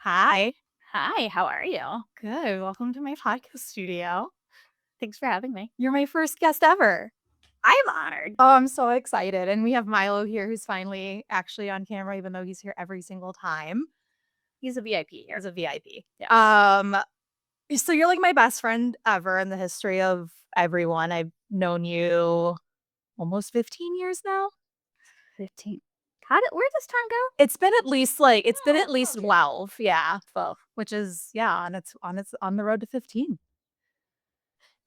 Hi. Hi, how are you? Good. Welcome to my podcast studio. Thanks for having me. You're my first guest ever. I'm honored. Oh, I'm so excited. And we have Milo here who's finally actually on camera, even though he's here every single time. He's a VIP He's here. a VIP. Yes. So you're like my best friend ever in the history of everyone. I've known you almost 15 years now. 15. Where does time go? It's been at least 12. Yeah. 12. Which is and it's on the road to 15.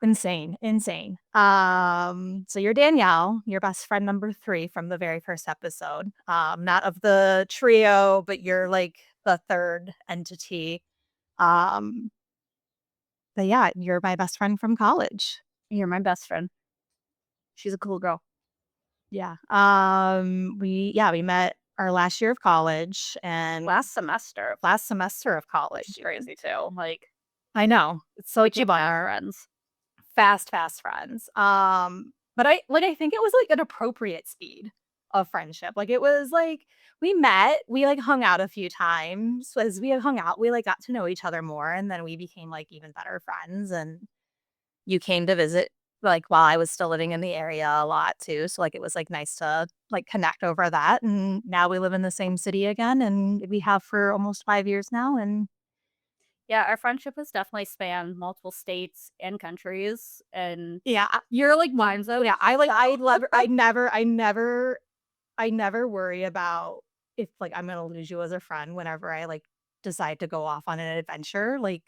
Insane, insane. So you're Danielle, your best friend number 3 from the very first episode. Not of the trio, but you're like the third entity. Um, but yeah, you're my best friend from college. You're my best friend. She's a cool girl. Yeah. We met our last year of college and Last semester. last semester of college. Which is crazy too. Like, I know. It's so we keep on our friends. fast friends. But I think it was like an appropriate speed of friendship. Like it was like we met, we like hung out a few times. As we hung out, we like got to know each other more, and then we became like even better friends. And you came to visit like while I was still living in the area a lot too. So like it was like nice to like connect over that. And now we live in the same city again, and we have for almost 5 years now. And Yeah, our friendship has definitely spanned multiple states and countries. And yeah, you're like mine, though. yeah, I never worry about if, like, I'm gonna lose you as a friend whenever I, like, decide to go off on an adventure, like,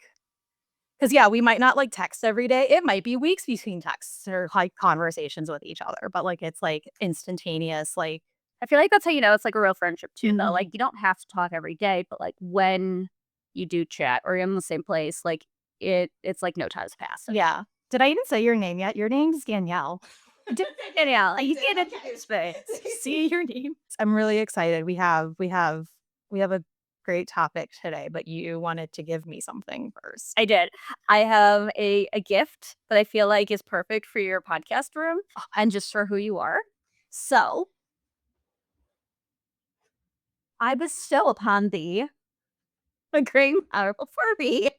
because yeah, we might not, like, text every day. It might be weeks between texts or, like, conversations with each other, but, like, it's, like, instantaneous, like I feel like that's how you know it's like a real friendship too, though. Like, Mhm. you don't have to talk every day, but like when you do chat or you're in the same place, like it's like no time's passed. Yeah. Did I even say your name yet? Your name's Danielle. Danielle, you did. get introduce me. See your name. I'm really excited. We have a great topic today, but you wanted to give me something first. I did. I have a gift that I feel like is perfect for your podcast room and just for who you are. So I bestow upon thee a great powerful Furby.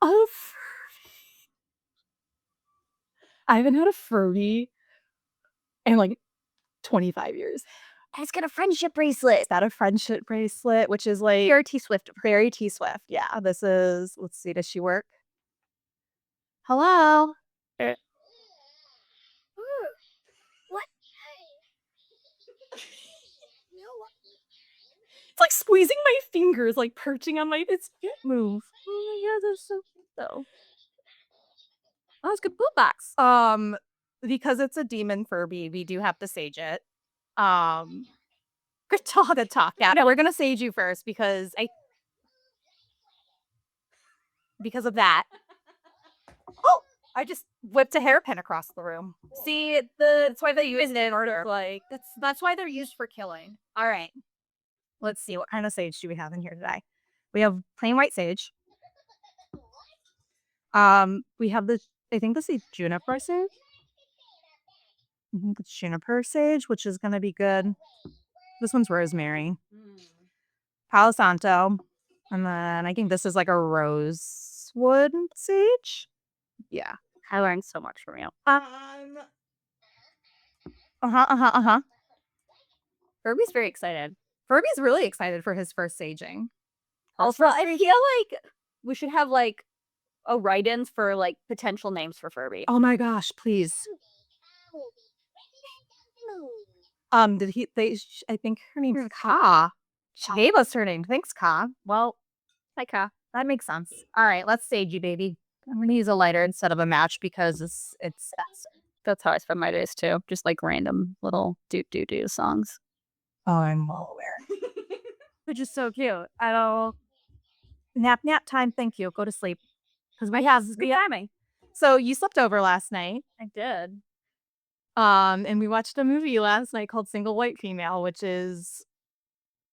Oh, I haven't had a Furby in like 25 years. And it's got a friendship bracelet. Is that a friendship bracelet? Which is like Pure T Swift. very T Swift. Yeah, this is, let's see, does she work? Hello? Uh, What? It's like squeezing my fingers, like perching on my, it's can't move. Oh my god, that's so cute though. Oh, it's a good boot box. Because it's a demon Furby, we do have to sage it. Um, good talk, good talk. Yeah, no, we're gonna sage you first because of that. Oh, I just whipped a hairpin across the room. See, that's why they use it in order. Like that's why they're used for killing. All right, let's see, what kind of sage do we have in here today? We have plain white sage. We have this, I think this is juniper sage. It's juniper sage, which is gonna be good. This one's rosemary. Palo Santo. And then I think this is like a rosewood sage. Yeah. I learned so much from you. Uh-huh. Furby's very excited. Furby's really excited for his first saging. Also, I feel like we should have like a write-ins for like potential names for Furby. Oh my gosh, please. Did he I think her name's Ka. She gave us her name. Thanks, Ka. Well, Like, huh? that makes sense. All right, let's sage you, baby. I'm gonna use a lighter instead of a match because it's That's how I spend my days too. Just like random little do songs. Oh, I'm well aware. Which is so cute. I don't Nap time, thank you. Go to sleep. Because my Yes, good timing. So you slept over last night. I did. And we watched a movie last night called Single White Female, which is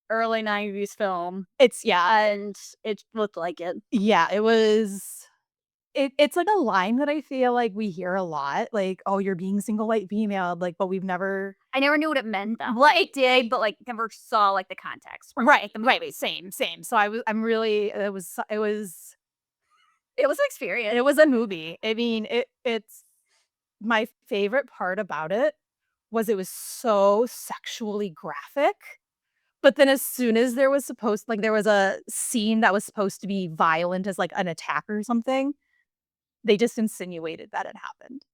Early 90s film. it's yeah, And it looked like it. yeah, it was it's like a line that I feel like we hear a lot, like, "Oh, you're being single white female," like, but we've never. I never knew what it meant though. Well, I did, but, like, never saw, like, the context from, Right, like, the right, movie. same. So I'm really It was an experience. it was a movie. I mean, it's my favorite part about it was so sexually graphic, but then as soon as there was a scene that was supposed to be violent as, like, an attack or something, they just insinuated that it happened.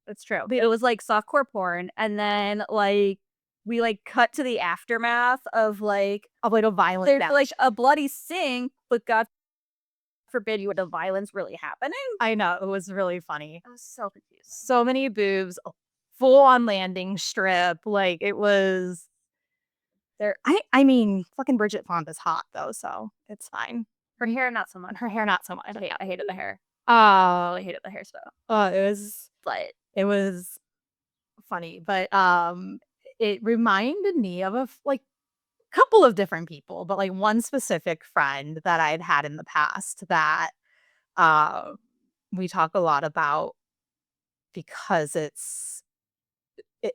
That's true. They It was, like, softcore porn, and then, like, we, like, cut to the aftermath of, like, avoid a violent there's, death. like, a bloody scene, but God forbid you the violence really happening. I know, it was really funny. I was so confused. So many boobs, full on landing strip, like, it was there. I mean, fucking Bridget Fonda's hot though, so it's fine. Her hair, not so much. Her hair, not so much. I hated the hair. Oh, I hated the hairstyle. But it was funny, but, it reminded me of like, couple of different people, but, like, one specific friend that I'd had in the past that, uh, we talk a lot about because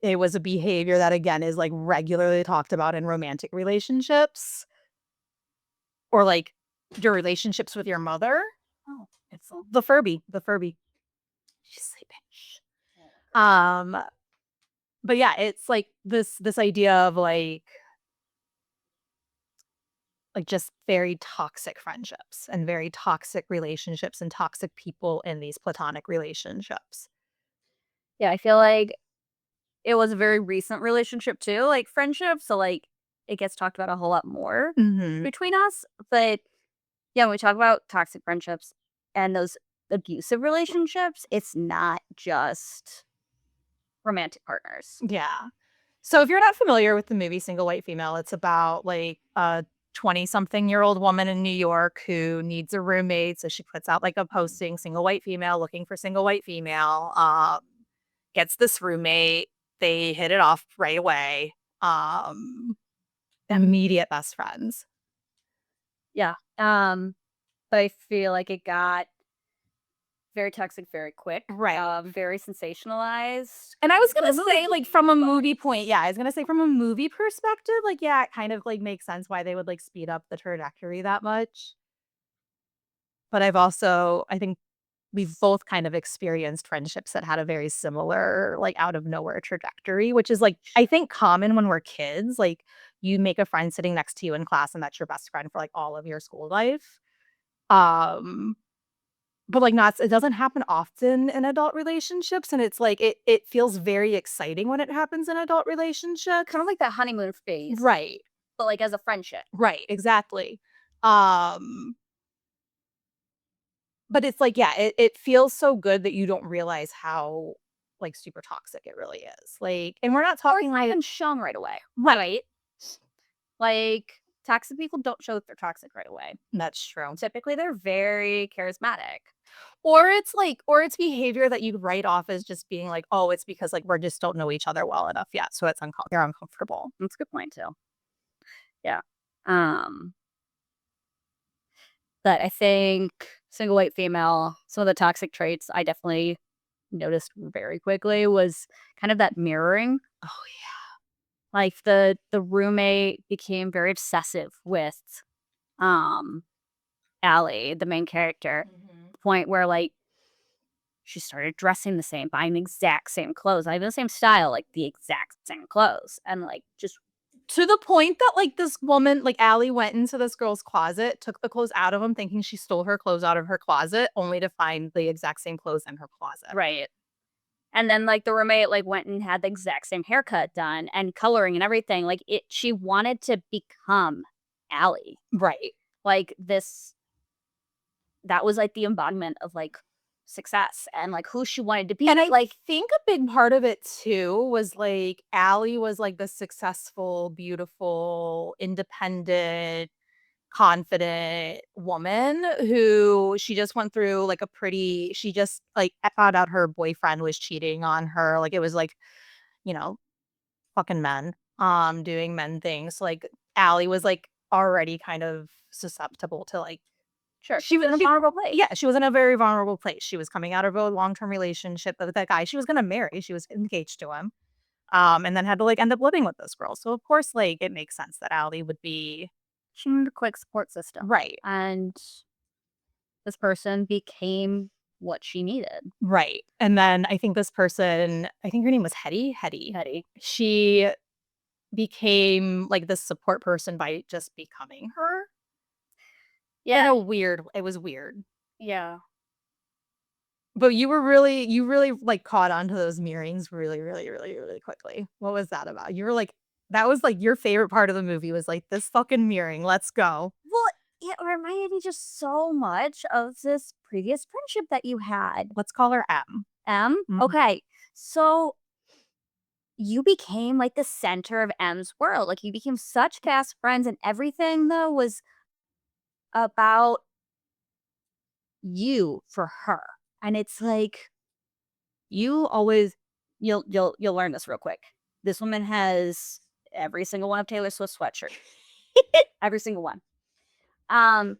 it was a behavior that, again, is, like, regularly talked about in romantic relationships or, like, your relationships with your mother. oh, It's the Furby. She's sleeping. Shh. Um, but yeah, it's like this idea of like just very toxic friendships and very toxic relationships and toxic people in these platonic relationships. yeah, I feel like it was a very recent relationship too, like, friendship, so, like, it gets talked about a whole lot more Mhm. between us, but, yeah, when we talk about toxic friendships and those abusive relationships, it's not just romantic partners. Yeah. So if you're not familiar with the movie Single White Female, it's about like a 20-something-year-old woman in New York who needs a roommate. So she puts out like a posting, single white female, looking for single white female, gets this roommate. They hit it off right away. Immediate best friends. Yeah, but I feel like it got very toxic very quick, Right. very sensationalized. And I was gonna Doesn't say, it like, from a movie point, yeah, I was gonna say from a movie perspective, like, yeah, it kind of like makes sense why they would like speed up the trajectory that much. But I think we've both kind of experienced friendships that had a very similar, like, out of nowhere trajectory, which is, like, I think common when we're kids. Like, you make a friend sitting next to you in class, and that's your best friend for, like, all of your school life. Um, but, like, not it doesn't happen often in adult relationships, and it's like it feels very exciting when it happens in adult relationships. Kind of like that honeymoon phase, Right, but, like, as a friendship. right, exactly. Um But it's like, yeah, it feels so good that you don't realize how, like, super toxic it really is. Like, and we're not Or it's talking not like even shown right away, right. right? Like, toxic people don't show that they're toxic right away. That's true. Typically, they're very charismatic. Or it's behavior that you write off as just being like, "Oh, it's because, like, we just don't know each other well enough yet, so it's they're uncomfortable." That's a good point too. Yeah. Um, but I think single white female, some of the toxic traits I definitely noticed very quickly was kind of that mirroring. Oh, Like the roommate became very obsessive with um Allie, the main character, yeah. Mhm. point where like she started dressing the same, buying the exact same clothes, not even the same style, like the exact same clothes. And like just To the point that, like, this woman like, Allie went into this girl's closet, took the clothes out of him, thinking she stole her clothes out of her closet, only to find the exact same clothes in her closet. right. And then like the roommate like went and had the exact same haircut done and coloring and everything. Like it she wanted to become Allie. Right. Like this that was like the embodiment of like success and like who she wanted to be. And I Like think a big part of it too was, like, Allie was, like, the successful, beautiful, independent, confident woman who she just went through, like, she just, like, found out her boyfriend was cheating on her, like, it was, like, you know, fucking men, doing men things, like, Allie was, like, already kind of susceptible to, like, Sure. She was in a vulnerable place. Yeah, she was in a very vulnerable place. She was coming out of a long-term relationship with that guy she was gonna marry. She was engaged to him, and then had to, like, end up living with this girl. So, of course, like, it makes sense that Allie would be She needed a quick support system. right, And this person became what she needed. right. And then I think this person I think her name was Hetty? Hetty. Hetty. She became, like, this support person by just becoming her. In Yeah. a weird it was weird. Yeah. But you really, like, caught on to those mirrorings really, really, really, really quickly. What was that about? You were like that was, like, your favorite part of the movie was, like, "This fucking mirroring, let's go." Well, it reminded me just so much of this previous friendship that you had. Let's call her M. Mhm. Okay. So you became like the center of M's world. Like you became such fast friends, and everything though was about you for her. And it's like you always you'll learn this real quick. This woman has every single one of Taylor Swift's sweatshirts. Every single one. Um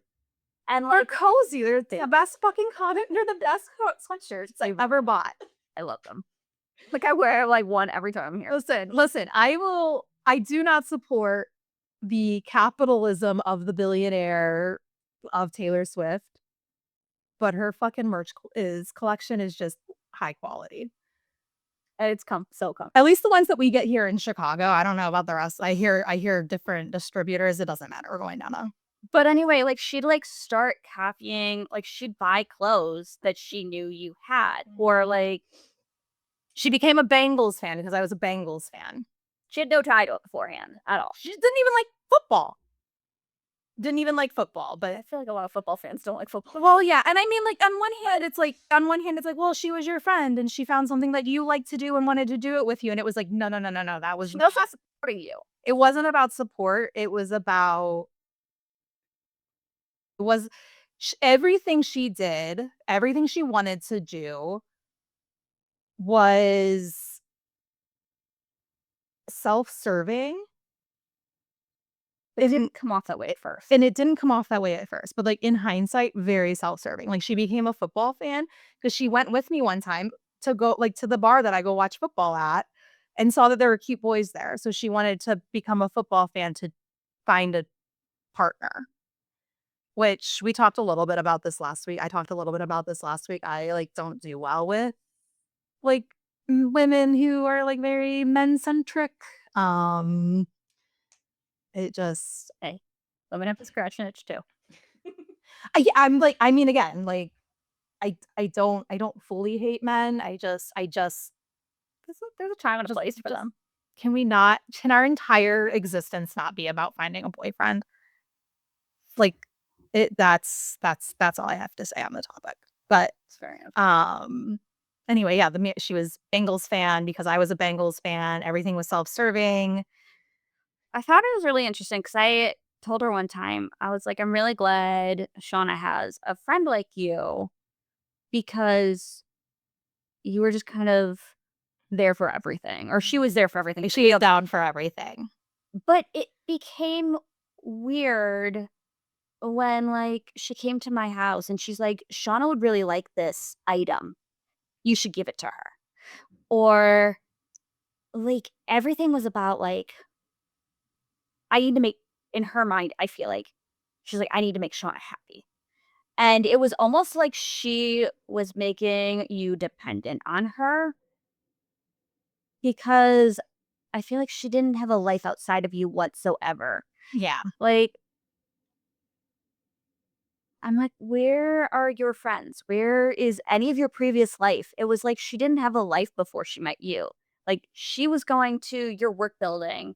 and They're like cozy, they're the best fucking they're the best sweatshirts I've ever bought. I love them. Like I wear like one every time I'm here. Listen, I do not support the capitalism of the billionaire of Taylor Swift, but her fucking merch collection is just high quality. And it's so comfy. At least the ones that we get here in Chicago. I don't know about the rest. I hear different distributors. It doesn't matter. We're going down a But anyway, like she'd like start copying, like she'd buy clothes that she knew you had, or like she became a Bengals fan because I was a Bengals fan. she had no tie to it beforehand at all. She didn't even like football. Didn't even like football, but I feel like a lot of football fans don't like football. well, yeah, and I mean, like, on one hand, it's like, well, she was your friend, and she found something that you like to do and wanted to do it with you, and it was like, no, no, no, no, no, that was She was not supporting you. it wasn't about support, it was about it was everything she did, everything she wanted to do was self-serving. It didn't come off that way at first. And it didn't come off that way at first, but, like, in hindsight, very self-serving. Like, she became a football fan because she went with me one time to go like, to the bar that I go watch football at and saw that there were cute boys there, so she wanted to become a football fan to find a partner, which we talked a little bit about this last week. I talked a little bit about this last week. I, like, don't do well with, like, women who are, like, very men-centric. It just Hey, women have to scratch an itch too. yeah, I'm like I mean, again, like, I don't fully hate men. I just There's a time and a place for just them. can our entire existence not be about finding a boyfriend? Like, that's all I have to say on the topic. But, It's fair enough. anyway, yeah, she was Bengals fan because I was a Bengals fan. Everything was self-serving. I thought it was really interesting because I told her one time, I was like, I'm really glad Shauna has a friend like you because you were just kind of there for everything, or she was there for everything. She is down for everything. But it became weird when like she came to my house and she's like, Shauna would really like this item. You should give it to her. Or like everything was about like, I need to make, in her mind, I feel like she's like, I need to make Shauna happy. And it was almost like she was making you dependent on her because I feel like she didn't have a life outside of you whatsoever. Yeah. Like, I'm like, where are your friends? Where is any of your previous life? It was like she didn't have a life before she met you. Like, she was going to your work building.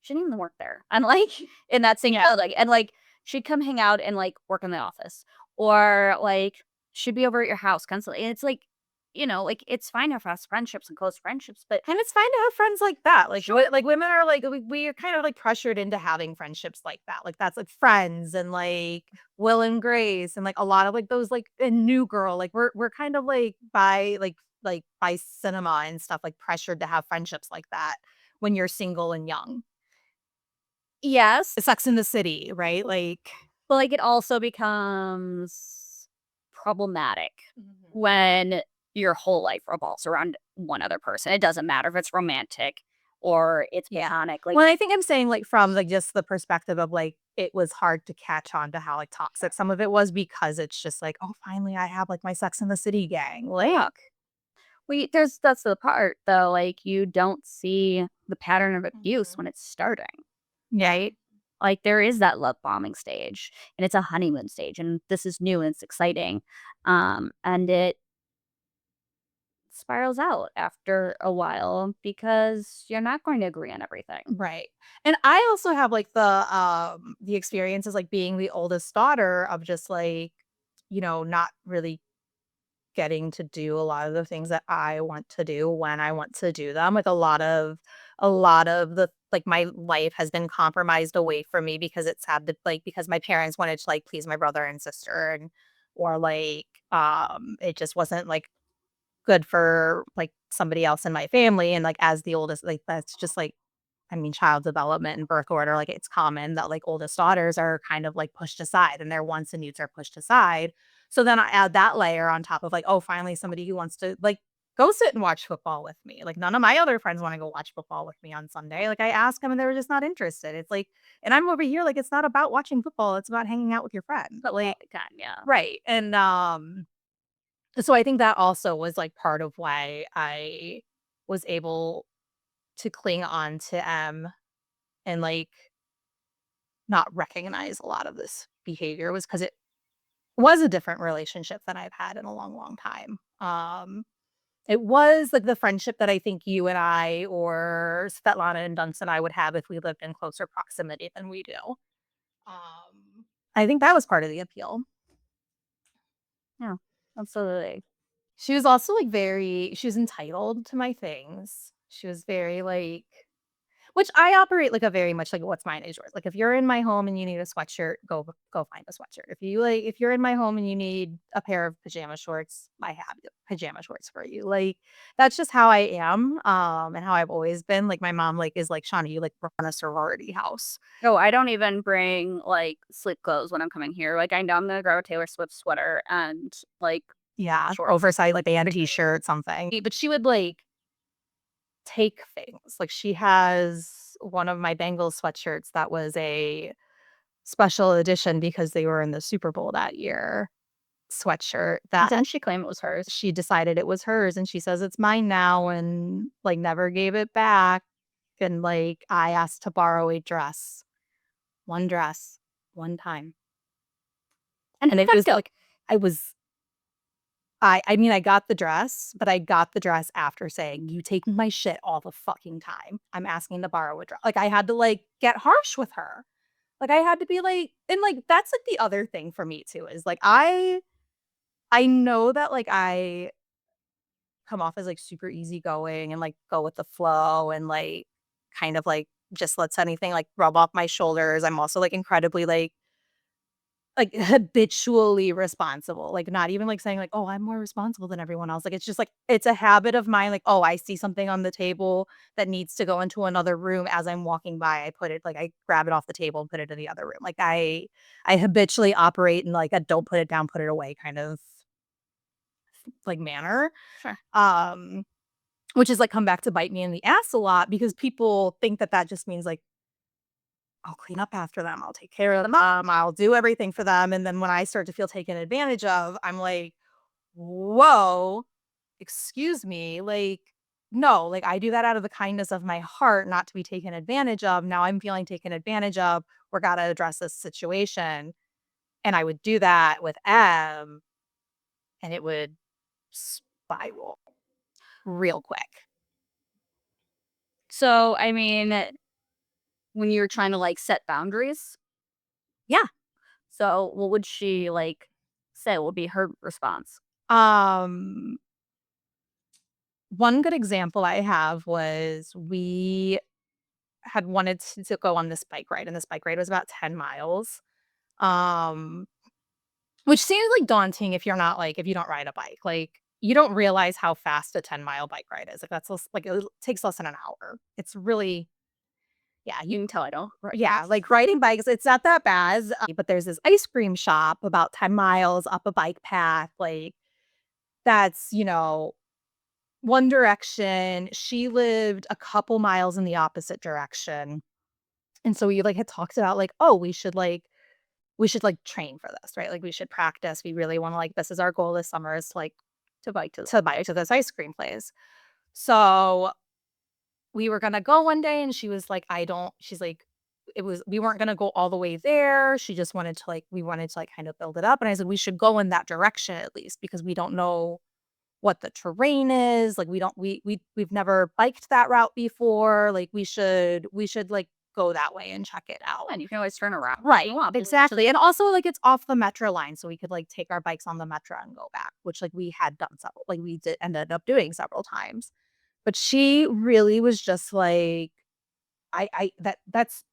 She didn't even work there. And like, in that same Yeah. building. And like, she'd come hang out and like work in the office. Or like, she'd be over at your house constantly. And it's like, like it's fine to have fast friendships and close friendships, but And it's fine to have friends like that. Like, like women are like we are kind of like pressured into having friendships like that. Like that's like Friends and like Will and Grace and like a lot of like those like and New Girl. Like we're kind of like by cinema and stuff like pressured to have friendships like that when you're single and young. yes. Sex in the City, right? Like But, like, it also becomes problematic Mhm. when your whole life revolves around one other person. It doesn't matter if it's romantic or it's Yeah. platonic, like Well, I think I'm saying, like, from, like, just the perspective of, like, it was hard to catch on to how, like, toxic some of it was because it's just like, "Oh, finally, I have, like, my Sex and the City gang." yeah. Like That's the part, though, like, you don't see the pattern of abuse Mhm. when it's starting, Yeah. right? Like, there is that love bombing stage, and it's a honeymoon stage, and this is new and it's exciting, and it spirals out after a while because you're not going to agree on everything. Right. And I also have, like, the experiences, like, being the oldest daughter of just, like, not really getting to do a lot of the things that I want to do when I want to do them. Like, a lot of the like, my life has been compromised away from me because it's had to like, because my parents wanted to, like, please my brother and sister and or, like, it just wasn't, like, good for, like, somebody else in my family, and, like, as the oldest, like, that's just, like I mean, child development and birth order, like, it's common that, like, oldest daughters are kind of, like, pushed aside and their wants and needs are pushed aside. So then I add that layer on top of, like, oh, finally somebody who wants to, like, go sit and watch football with me. Like, none of my other friends wanna go watch football with me on Sunday. Like, I asked them and they were just not interested. It's like and I'm over here, like, it's not about watching football, it's about hanging out with your friends. Football again, yeah. Right, and, so I think that also was, like, part of why I was able to cling on to M and, like, not recognize a lot of this behavior was because it was a different relationship than I've had in a long, long time. It was, like, the friendship that I think you and I or Svetlana and Dunst and I would have if we lived in closer proximity than we do. I think that was part of the appeal. Yeah, absolutely. She was also, like, she was entitled to my things. She was very, like which I operate like a very much like what's mine is yours. Like, if you're in my home and you need a sweatshirt, go find a sweatshirt. If you're in my home and you need a pair of pajama shorts, I have the pajama shorts for you. Like, that's just how I am, and how I've always been. Like, my mom, like, is like, "Shauna, you, like, run a sorority house." Oh, I don't even bring, like, sleep clothes when I'm coming here, like, I know I'm gonna grab a Taylor Swift sweater and, like, Yeah, shorts. oversized, like, band t-shirt, something. But she would, like, take things. Like, she has one of my Bengals sweatshirts that was a special edition because they were in the Super Bowl that year sweatshirt that Didn't she claim it was hers? she decided it was hers, and she says, "It's mine now," and, like, never gave it back, and, like, I asked to borrow a dress, one time, And and it that's was, still like I was I mean, I got the dress, but I got the dress after saying, "You take my shit all the fucking time. I'm asking to borrow a dress." Like, I had to, like, get harsh with her. Like, I had to be like and, like, that's, like, the other thing for me too is, like, I know that, like, I come off as, like, super easygoing and, like, go with the flow and, like, kind of, like, just lets anything, like, rub off my shoulders. I'm also, like, incredibly, like, habitually responsible, like, not even, like, saying, like, "Oh, I'm more responsible than everyone else." Like, it's just, like, it's a habit of mine, like, "Oh, I see something on the table that needs to go into another room as I'm walking by, I grab it off the table and put it in the other room." Like, I habitually operate in, like, a don't put it down, put it away kind of, like, manner, sure. um, which is, like, come back to bite me in the ass a lot because people think that that just means, like, I'll clean up after them, I'll take care of them, I'll do everything for them, and then when I start to feel taken advantage of, I'm like, "Whoa, excuse me, like, no, like, I do that out of the kindness of my heart, not to be taken advantage of. Now I'm feeling taken advantage of. We're gotta address this situation." And I would do that with M, and it would spiral real quick. So, I mean, when you're trying to, like, set boundaries, Yeah. so what would she, like, say would be her response? Um, one good example I have was we had wanted to go on this bike ride, and this bike ride was about 10 miles, um, which seems, like, daunting if you're not, like if you don't ride a bike, like, you don't realize how fast a 10-mile bike ride is, like, that's less like, it takes less than an hour. It's really Yeah, You can tell I don't. Right. yeah, like riding bikes, it's not that bad. But there's this ice cream shop about 10 miles up a bike path, like that's, one direction. She lived a couple miles in the opposite direction. And so we like had talked about like, oh, we should train for this, right? Like we should practice. We really want to like this is our goal this summer is like to buy to this ice cream place. So we were gonna go one day and she was like, I don't she's like, it was we weren't gonna go all the way there. She just wanted to like we wanted to like kind of build it up. And I said, we should go in that direction at least because we don't know what the terrain is. Like we don't we've never biked that route before. Like we should like go that way and check it out. And you can always turn around. Right. You want. Exactly. And also like it's off the metro line. So we could like take our bikes on the metro and go back, which like we had done several like we did ended up doing several times. But she really was just like, that's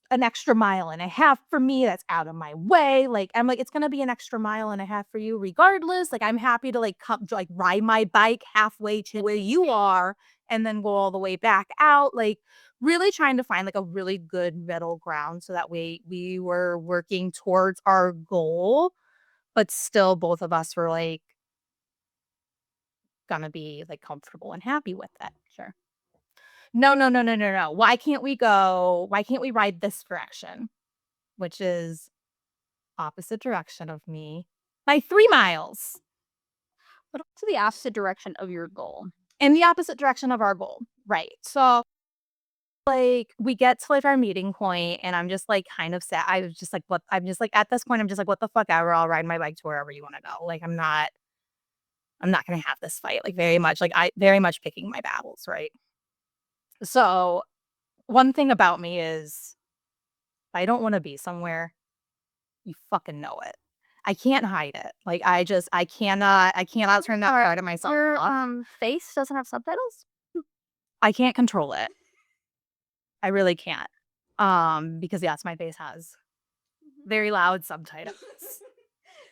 an extra mile and a half for me. That's out of my way. Like I'm like, it's gonna be an extra mile and a half for you regardless. Like I'm happy to like come like ride my bike halfway to where you are and then go all the way back out. Like really trying to find like a really good middle ground so that we were working towards our goal, but still both of us were like gonna be like comfortable and happy with it. Sure. No, no, no, no, no, no. Why can't we ride this direction? Which is opposite direction of me by 3 miles But also the opposite direction of your goal. in the opposite direction of our goal. Right. So, like, we get to, like, our meeting point, and I'm just, like, kind of sad. I was just like, "What?" I'm just like, at this point, I'm just like, "What the fuck ever. I'll ride my bike to wherever you wanna go." Like, I'm not gonna have this fight, like, very much, like, I very much picking my battles, right? So, one thing about me is if I don't wanna be somewhere, you fucking know it. I can't hide it. Like, I cannot turn that part of myself Your off. face doesn't have subtitles? I can't control it. I really can't. Because yes, my face has very loud subtitles.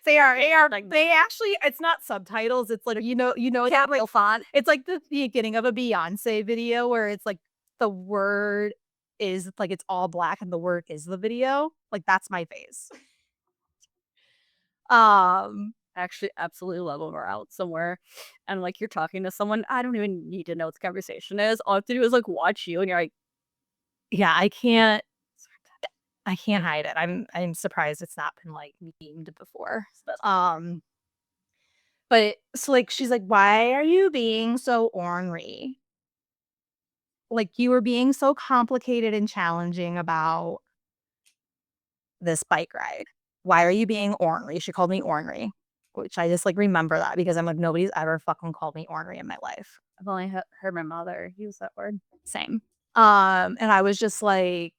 They are like they actually it's not subtitles, it's like, that like font. It's like the beginning of a Beyonce video where it's like the word is like it's all black and the word is the video. Like that's my face. Um I actually absolutely love when we're out somewhere and like you're talking to someone. I don't even need to know what the conversation is. All I have to do is like watch you and you're like, yeah, I can't hide it. I'm surprised it's not been like memed before. But so like she's like, "Why are you being so ornery? Like you were being so complicated and challenging about this bike ride. Why are you being ornery?" She called me ornery, which I just like remember that because I'm like nobody's ever fucking called me ornery in my life. I've only heard my mother use that word. Same. And I was just like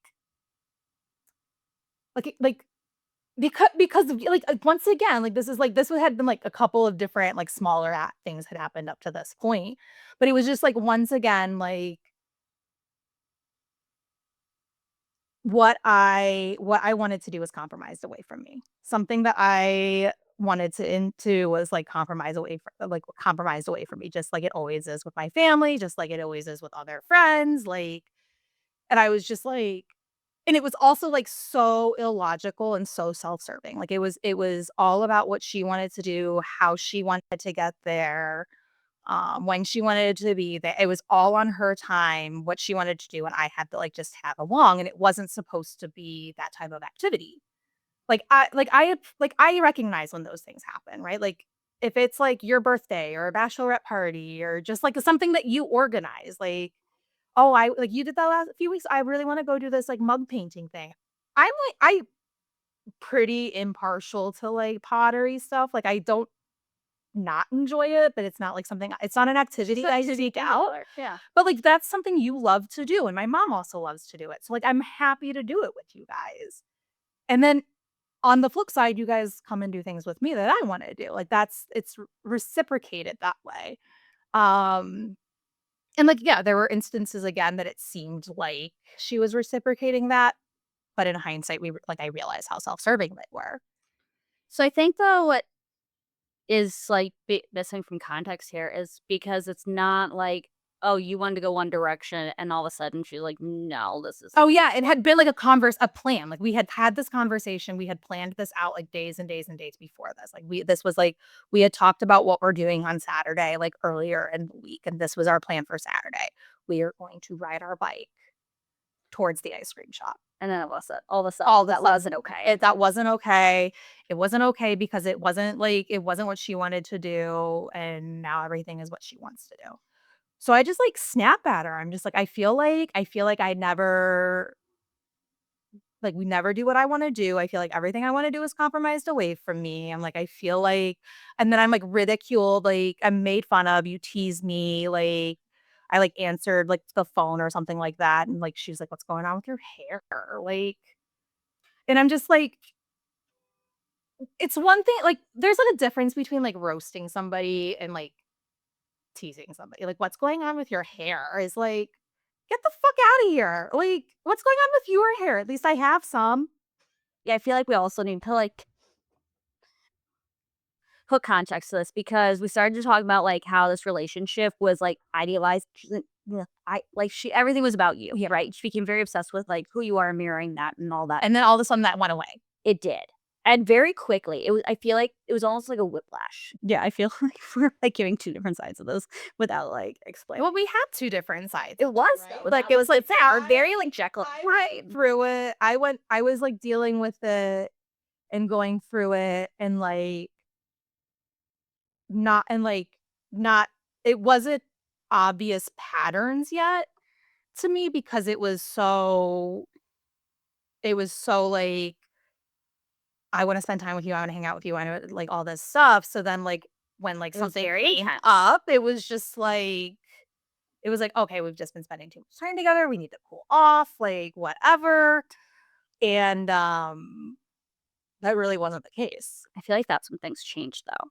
because of, like, once again, like, this had been, like, a couple of different, like, smaller things had happened up to this point, but it was just, like, once again, like, what I wanted to do was compromised away from me. Something that I wanted to into was, like, compromised away from me, just like it always is with my family, just like it always is with other friends, like and I was just like and it was also, like, so illogical and so self-serving, like, it was all about what she wanted to do, how she wanted to get there, when she wanted to be there. It was all on her time, what she wanted to do, and I had to, like, just tag along, and it wasn't supposed to be that type of activity. I recognize when those things happen, right? Like, if it's, like, your birthday or a bachelorette party or just, like, something that you organize, like, "Oh, I like, you did that last few weeks, I really wanna go do this, like, mug painting thing." I'm pretty impartial to, like, pottery stuff, like, I don't not enjoy it, but it's not an activity I seek out, Yeah. but, like, that's something you love to do, and my mom also loves to do it, so, like, I'm happy to do it with you guys, and then on the flip side, you guys come and do things with me that I wanna do, like, it's reciprocated that way, um and, like, yeah, there were instances again that it seemed like she was reciprocating that, but in hindsight, I realized how self-serving they were. So I think though what is like missing from context here is because it's not like, oh, you wanted to go one direction, and all of a sudden she's like, "No, this is." Oh, yeah, it had been, like, a plan, like, we had had this conversation, we had planned this out, like, days and days and days before this, like, this was, like we had talked about what we're doing on Saturday, like, earlier in the week, and this was our plan for Saturday. We are going to ride our bike towards the ice cream shop. And then all of a sudden, All that that wasn't okay. that wasn't okay. It wasn't okay because it wasn't what she wanted to do, and now everything is what she wants to do. So I just, like, snap at her. I'm just like, I feel like I never like, we never do what I wanna do. I feel like everything I wanna do is compromised away from me. I'm like, I feel like and then I'm, like, ridiculed, like, I'm made fun of, you tease me, like, I, like, answered, like, the phone or something like that, and, like, she's like, "What's going on with your hair?" Like and I'm just like it's one thing like, there's, like, a difference between, like, roasting somebody and, like, teasing somebody. Like, "What's going on with your hair?" is like, "Get the fuck out of here." Like, "What's going on with your hair? At least I have some." Yeah, I feel like we also need to, like, put context to this because we started to talk about, like, how this relationship was, like, idealized. She's like, yeah, I like, she everything was about you, Yeah. right? She became very obsessed with, like, who you are, mirroring that and all that. And then all of a sudden that went away. It did. And very quickly, I feel like it was almost like a whiplash. Yeah, I feel like We're, like, giving 2 different sides of this without, like, explaining. well, we had 2 different sides, It was, right? though. Like, That it was, was like, like, our very, like, Jekyll. I went through it. I was, like, dealing with it and going through it and, like, not and, like, not it wasn't obvious patterns yet to me because it was so, like, I wanna spend time with you, I wanna hang out with you, I know like, all this stuff, so then, like, when, like, It was something very came intense. up, it was just like it was like, "Okay, we've just been spending too much time together, we need to cool off, like, whatever," and, that really wasn't the case. I feel like that's when things changed, though,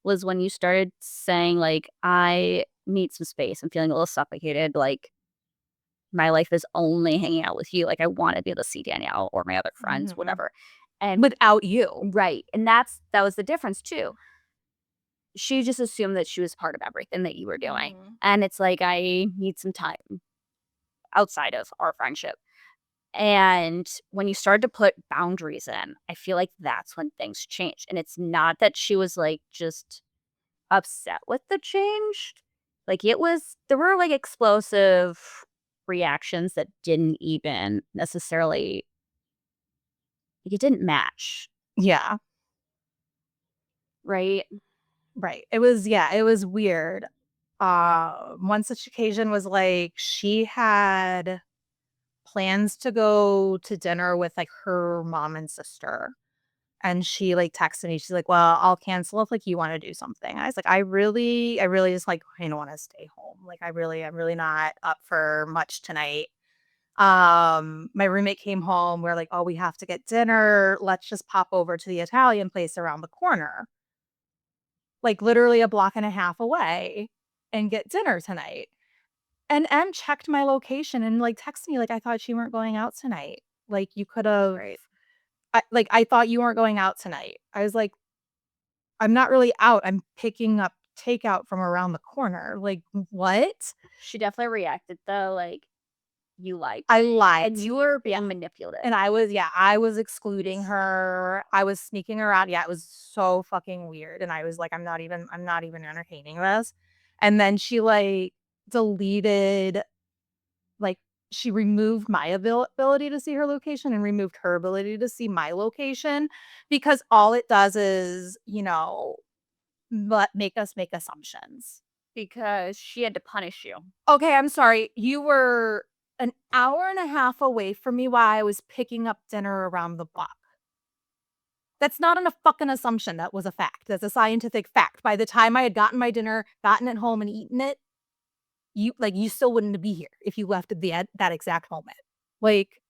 was when you started saying, like, "I need some space. I'm feeling a little suffocated, like, my life is only hanging out with you, like, I wanna be able to see Danielle or my other friends, Mhm. whatever." And Without you. right, and that was the difference, too. She just assumed that she was part of everything that you were doing, Mhm. and it's like, I need some time outside of our friendship. And when you start to put boundaries in, I feel like that's when things change, and it's not that she was, like, just upset with the change. Like, there were, like, explosive reactions that didn't even necessarily like, it didn't match, Yeah, right? right. It was weird. One such occasion was, like, she had plans to go to dinner with, like, her mom and sister. And she, like, texted me, she's like, "Well, I'll cancel if, like, you wanna do something." I was like, I really just, like, kinda wanna stay home. Like, I'm really not up for much tonight." My roommate came home, we're like, "Oh, we have to get dinner. Let's just pop over to the Italian place around the corner." Like, literally a block and a half away, and get dinner tonight. And M checked my location and, like, texted me, like, "I thought you weren't going out tonight. Like, you could've Right. I thought you weren't going out tonight." I was like, "I'm not really out. I'm picking up takeout from around the corner." Like, "What?" She definitely reacted, though, like, you lied I to me, lied and to you you. were Yeah. being manipulative. And I was excluding her. I was sneaking her out. Yeah, it was so fucking weird, and I was like, I'm not even entertaining this." And then she, like, deleted like, she removed my ability to see her location and removed her ability to see my location because all it does is, make us make assumptions. Because she had to punish you. Okay, I'm sorry. You were an hour and a half away from me while I was picking up dinner around the block. That's not a fucking assumption. That was a fact. That's a scientific fact. By the time I had gotten my dinner, gotten it home and eaten it, you still wouldn't be here if you left at that exact moment. Like,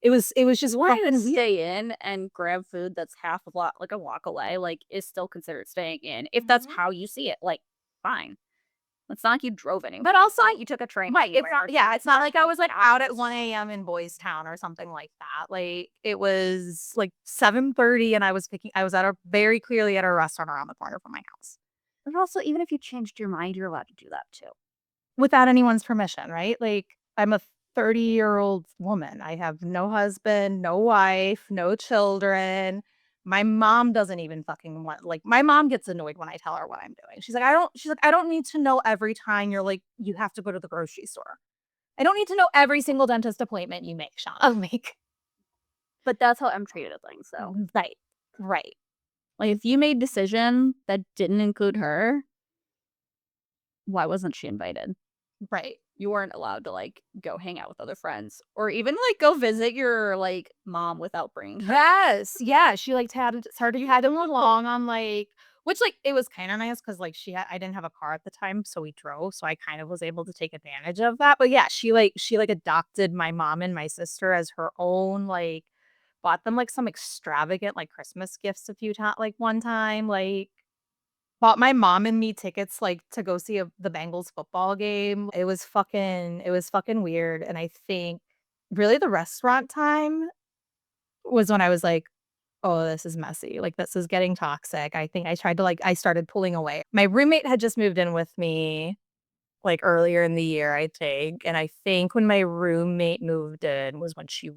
it was just Wanting to fucking weird. stay in and grab food that's half a block like, a walk away, like, is still considered staying in, if that's Mhm. how you see it, like, fine. It's not like you drove anywhere. But also You took a train right, it's anywhere not or yeah, it's not like I was, like, out at hours. 1 AM in Boys Town or something like that. Like, it was, like, 7:30 and I was very clearly at a restaurant around the corner from my house. But also, even if you changed your mind, you're allowed to do that too. without anyone's permission, right? Like, I'm a 30-year-old woman. I have no husband, no wife, no children. My mom doesn't even fucking want like, my mom gets annoyed when I tell her what I'm doing. She's like, "I don't need to know every time you're like, you have to go to the grocery store. I don't need to know every single dentist appointment you make, Shauna." I'm like, But that's how I'm treated at things, though. right, right, Like, if you made decision that didn't include her, why wasn't she invited? right. You weren't allowed to, like, go hang out with other friends or even, like, go visit your, like, mom without bringing her. Yes, yeah, she, like, had him along on, like which, like, it was kinda nice because like, I didn't have a car at the time, so we drove, so I kind of was able to take advantage of that, but yeah, she adopted my mom and my sister as her own, like, bought them, like, some extravagant, like, Christmas gifts a few times, like, one time, like, bought my mom and me tickets, like, to go see the Bengals football game. It was fucking weird, and I think really the restaurant time was when I was like, "Oh, this is messy, like, this is getting toxic." I think I started pulling away. My roommate had just moved in with me, like, earlier in the year, I think, and I think when my roommate moved in was when She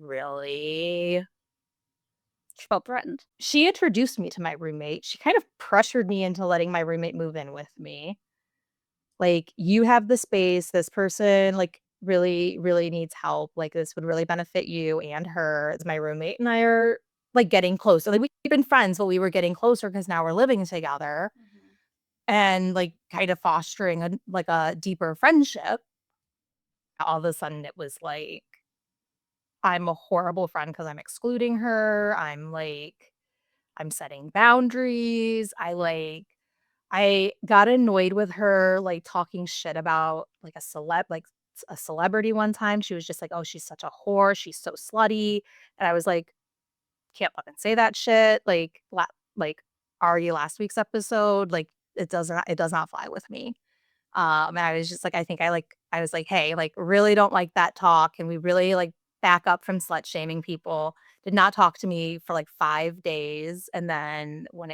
felt threatened. she introduced me to my roommate. She kind of pressured me into letting my roommate move in with me. Like, "You have the space, this person, like, really, really needs help, like, this would really benefit you and her." As my roommate and I are, like, getting closer, like, we've been friends, but we were getting closer because now we're living together Mhm. and, like, kind of fostering a deeper friendship. All of a sudden, it was like, I'm a horrible friend because 'cause I'm excluding her, I'm setting boundaries, I got annoyed with her, like, talking shit about, like, a celebrity one time. She was just like, "Oh, she's such a whore, she's so slutty," and I was like, "Can't fucking say that shit, like, already last week's episode, like, it does not fly with me." And I was just like, I was like, "Hey, like, really don't like that talk. Can we really, like, back up from slut shaming people?" Did not talk to me for, like, 5 days, and then when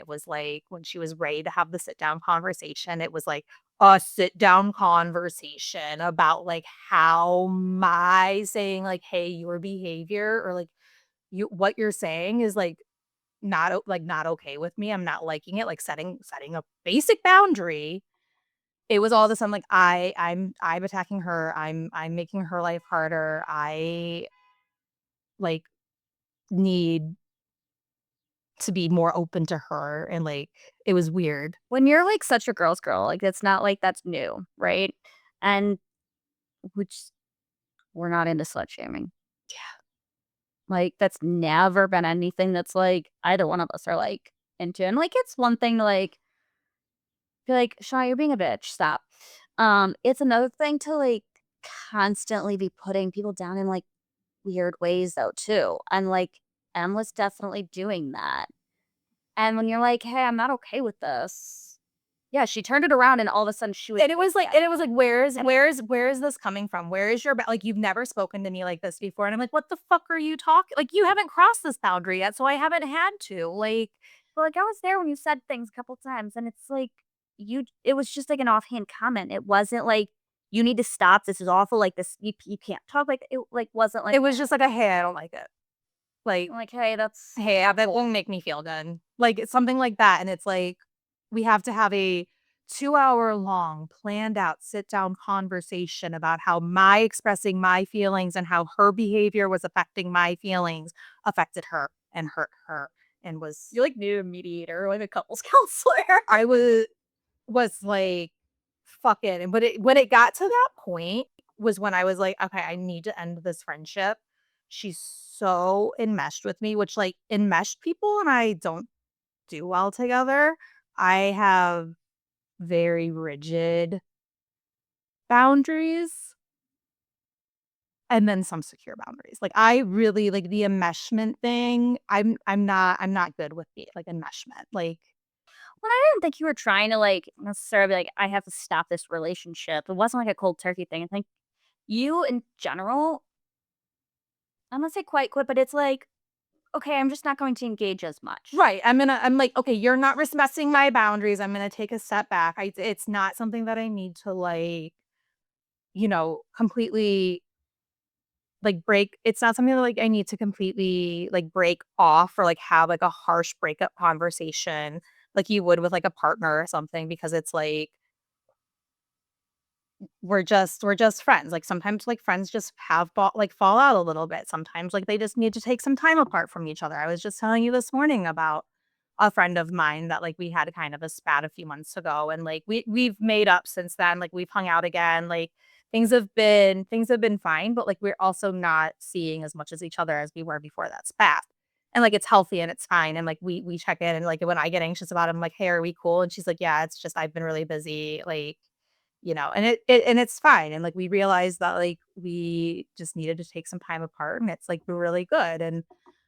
she was ready to have the sit down conversation, it was, like, a sit down conversation about, like, how my saying, like, "Hey, your behavior," or, like, what you're saying is, like, not okay with me. I'm not liking it, like, setting a basic boundary. It was all of a sudden like I'm attacking her, I'm making her life harder, I, like, need to be more open to her, and, like, it was weird. When you're, like, such a girl's girl, like, it's not like that's new, right? And which we're not into slut shaming. Like, that's never been anything that's, like, either one of us are, like, into, and, like, it's one thing to, like, be like, "Shaw, you're being a bitch, stop." It's another thing to, like, constantly be putting people down in, like, weird ways, though, too, and, like, Em was definitely doing that, and when you're like, "Hey, I'm not okay with this." Yeah, she turned it around, and all of a sudden, she was And it was like, and where is this coming from? Where is your like, you've never spoken to me like this before, and I'm like, "What the fuck are you talking like, you haven't crossed this boundary yet, so I haven't had to." Like, but, like, I was there when you said things a couple times, and it's like, it was just, like, an offhand comment. It wasn't like, "You need to stop, this is awful, like, this you can't talk," like, it, like, wasn't like it was just like a, "Hey, I don't like it." Like, like, "Hey, that's." "Hey, that won't make me feel good." Like, it's something like that, and it's like, we have to have a 2-hour-long, planned out, sit-down conversation about how my expressing my feelings and how her behavior was affecting my feelings affected her and hurt her and was You, like, need a mediator, or, like, a couples counselor. I was like, "Fuck it," and when it got to that point was when I was like, "Okay, I need to end this friendship." She's so enmeshed with me, which, like, enmeshed people and I don't do well together. I have very rigid boundaries and then some secure boundaries. Like, I really like the enmeshment thing. I'm not good with the, like, enmeshment. Like, Well, I didn't think you were trying to, like, necessarily, like, "I have to stop this relationship." It wasn't like a cold turkey thing. I think you, in general, I'm gonna say quite quit, but it's like, "Okay, I'm just not going to engage as much." right. I'm like, okay, you're not respecting my boundaries. I'm gonna take a step back. It's not something that I need to like. completely like break it's not something that like I need to completely like break off or like have like a harsh breakup conversation like you would with like a partner or something because it's like we're just friends. Like sometimes like friends just fall out a little bit. Sometimes like they just need to take some time apart from each other. I was just telling you this morning about a friend of mine that like we had kind of a spat a few months ago and like we've made up since then. Like we've hung out again. Like things have been fine, but like we're also not seeing as much as each other as we were before that spat. And like it's healthy and it's fine. And like we check in and like when I get anxious about it, I'm like, hey, are we cool? And she's like, yeah, it's just I've been really busy. Like and it's fine, and, like, we realized that, like, we just needed to take some time apart, and it's, like, really good, and,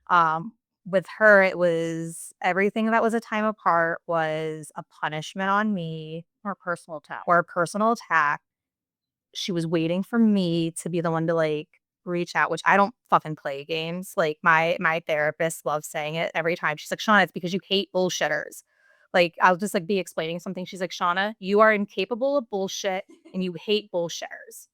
um, with her, it was everything that was a time apart was a punishment on me Or personal attack. or a personal attack. She was waiting for me to be the one to, like, reach out, which I don't fucking play games. Like, my therapist loves saying it every time. She's like, "Shauna, it's because you hate bullshitters." Like, I'll just, like, be explaining something. She's like, "Shauna, you are incapable of bullshit, and you hate bullshitters."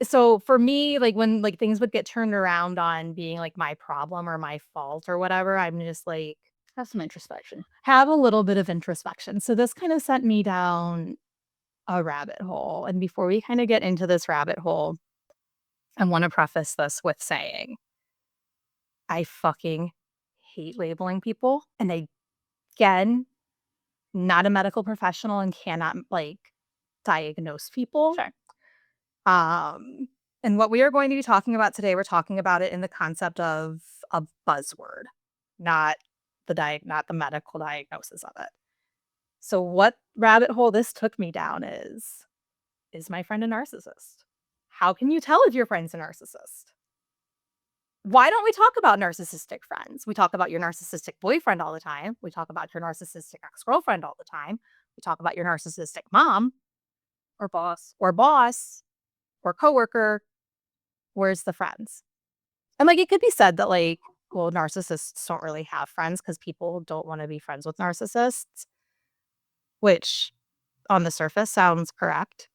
So, for me, like, when, like, things would get turned around on being, like, my problem or my fault or whatever, I'm just like, Have some introspection. have a little bit of introspection. So, this kind of sent me down a rabbit hole, and before we kinda get into this rabbit hole, I wanna preface this with saying, I fucking hate labeling people, and again, not a medical professional and cannot, like, diagnose people. Sure. Um, and what we are going to be talking about today, we're talking about it in the concept of a buzzword, not not the medical diagnosis of it. So what rabbit hole this took me down is my friend a narcissist? How can you tell if your friend's a narcissist? Why don't we talk about narcissistic friends? We talk about your narcissistic boyfriend all the time. We talk about your narcissistic ex-girlfriend all the time. We talk about your narcissistic mom Or boss. or boss or coworker. Where's the friends? And like it could be said that like, well, narcissists don't really have friends because people don't want to be friends with narcissists, which on the surface sounds correct.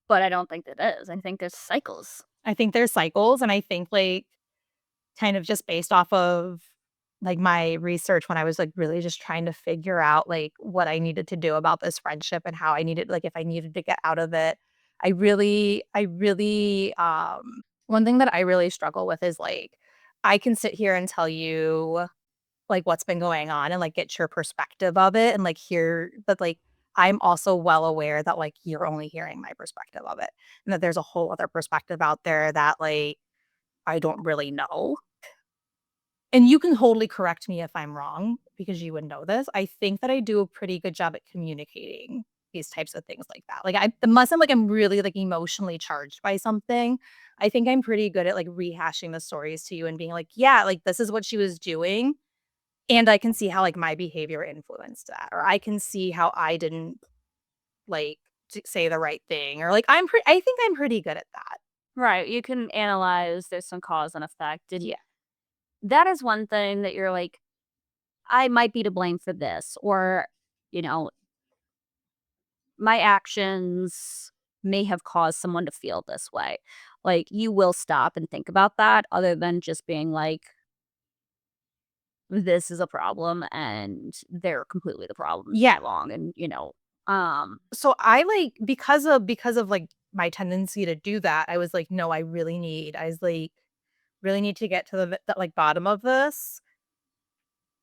But I don't think it is. I think there's cycles. I think there's cycles, and I think like kind of just based off of, like, my research when I was, like, really just trying to figure out, like, what I needed to do about this friendship and how I needed like, if I needed to get out of it. One thing that I really struggle with is, like, I can sit here and tell you, like, what's been going on and, like, get your perspective of it and, like, hear but, like, I'm also well aware that, like, you're only hearing my perspective of it, and that there's a whole other perspective out there that, like, I don't really know. And you can totally correct me if I'm wrong because you would know this. I think that I do a pretty good job at communicating these types of things like that. Like unless I'm like I'm really like emotionally charged by something, I think I'm pretty good at like rehashing the stories to you and being like, yeah, like this is what she was doing. And I can see how like my behavior influenced that. Or I can see how I didn't like say the right thing. Or like I think I'm pretty good at that. Right. You can analyze, there's some cause and effect. And Yeah. that is one thing that you're like, I might be to blame for this. Or, you know, my actions may have caused someone to feel this way. Like, you will stop and think about that other than just being like, this is a problem and they're completely the problem Yeah. along. And, um, So I like because of like my tendency to do that, I was like, no, I was like, really need to get to the like bottom of this.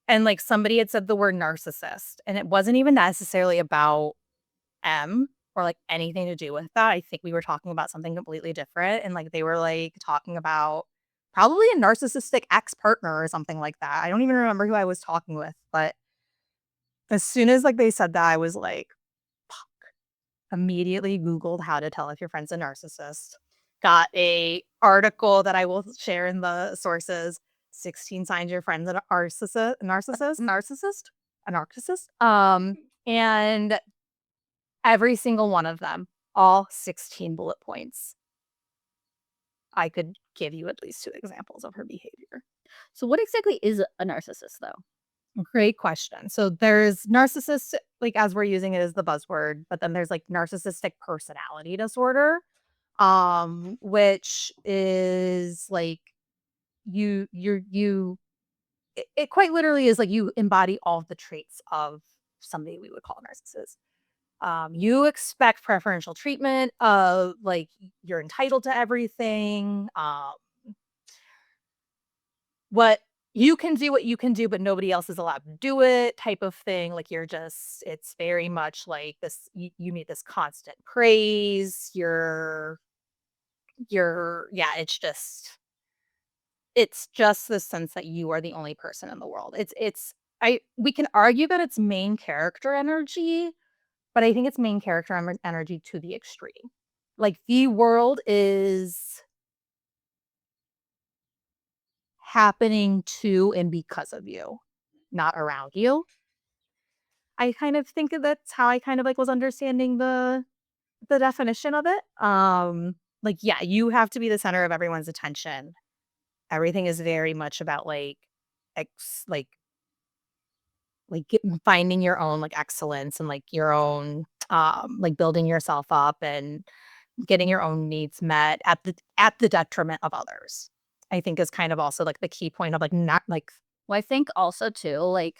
And like somebody had said the word narcissist, and it wasn't even necessarily about M or like anything to do with that. I think we were talking about something completely different. And like they were like talking about probably a narcissistic ex-partner or something like that. I don't even remember who I was talking with, but as soon as like they said that, I was like, immediately Googled how to tell if your friend's a narcissist. Got a article that I will share in the sources. 16 signs your friend's a a narcissist. And every single one of them, all 16 bullet points. I could give you at least 2 examples of her behavior. so what exactly is a narcissist though? Great question. So there's narcissist, like as we're using it as the buzzword, but then there's like narcissistic personality disorder, which is like you it quite literally is like you embody all of the traits of somebody we would call a narcissist. You expect preferential treatment of like you're entitled to everything. What you can do what you can do, but nobody else is allowed to do it type of thing. Like you're just, it's very much like this, you need this constant praise. Yeah, it's just the sense that you are the only person in the world. We can argue that it's main character energy, but I think it's main character energy to the extreme. Like the world is happening to and because of you, not around you. I kind of think that's how I kind of like was understanding the definition of it. Like yeah, you have to be the center of everyone's attention. Everything is very much about like ex finding your own like excellence and like your own like building yourself up and getting your own needs met at the detriment of others. I think is kind of also like the key point of like not like Well, I think also too, like,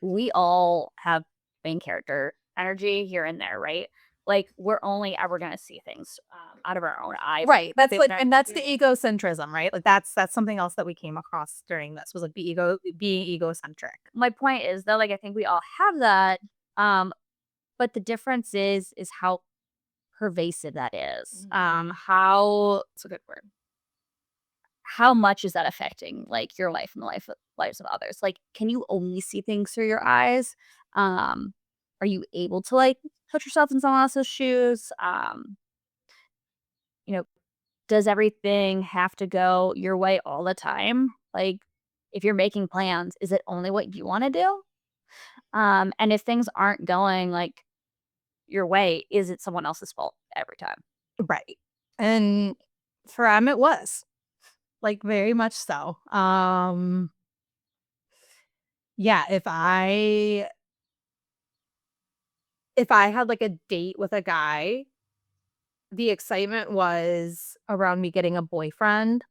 we all have main character energy here and there, right? Like, we're only ever gonna see things, out of our own eye. right. That's They like wouldn't and that's the egocentrism, right? Like that's something else that we came across during this was like being egocentric. My point is though, like, I think we all have that, but the difference is how pervasive that is. How It's a good word. how much is that affecting, like, your life and the lives of others? Like, can you only see things through your eyes? Um, are you able to, like, put yourself in someone else's shoes? You know, does everything have to go your way all the time? Like, if you're making plans, is it only what you wanna do? And if things aren't going, like, your way, is it someone else's fault every time? Right. And for him it was. Like very much so. Yeah, if I had like a date with a guy, the excitement was around me getting a boyfriend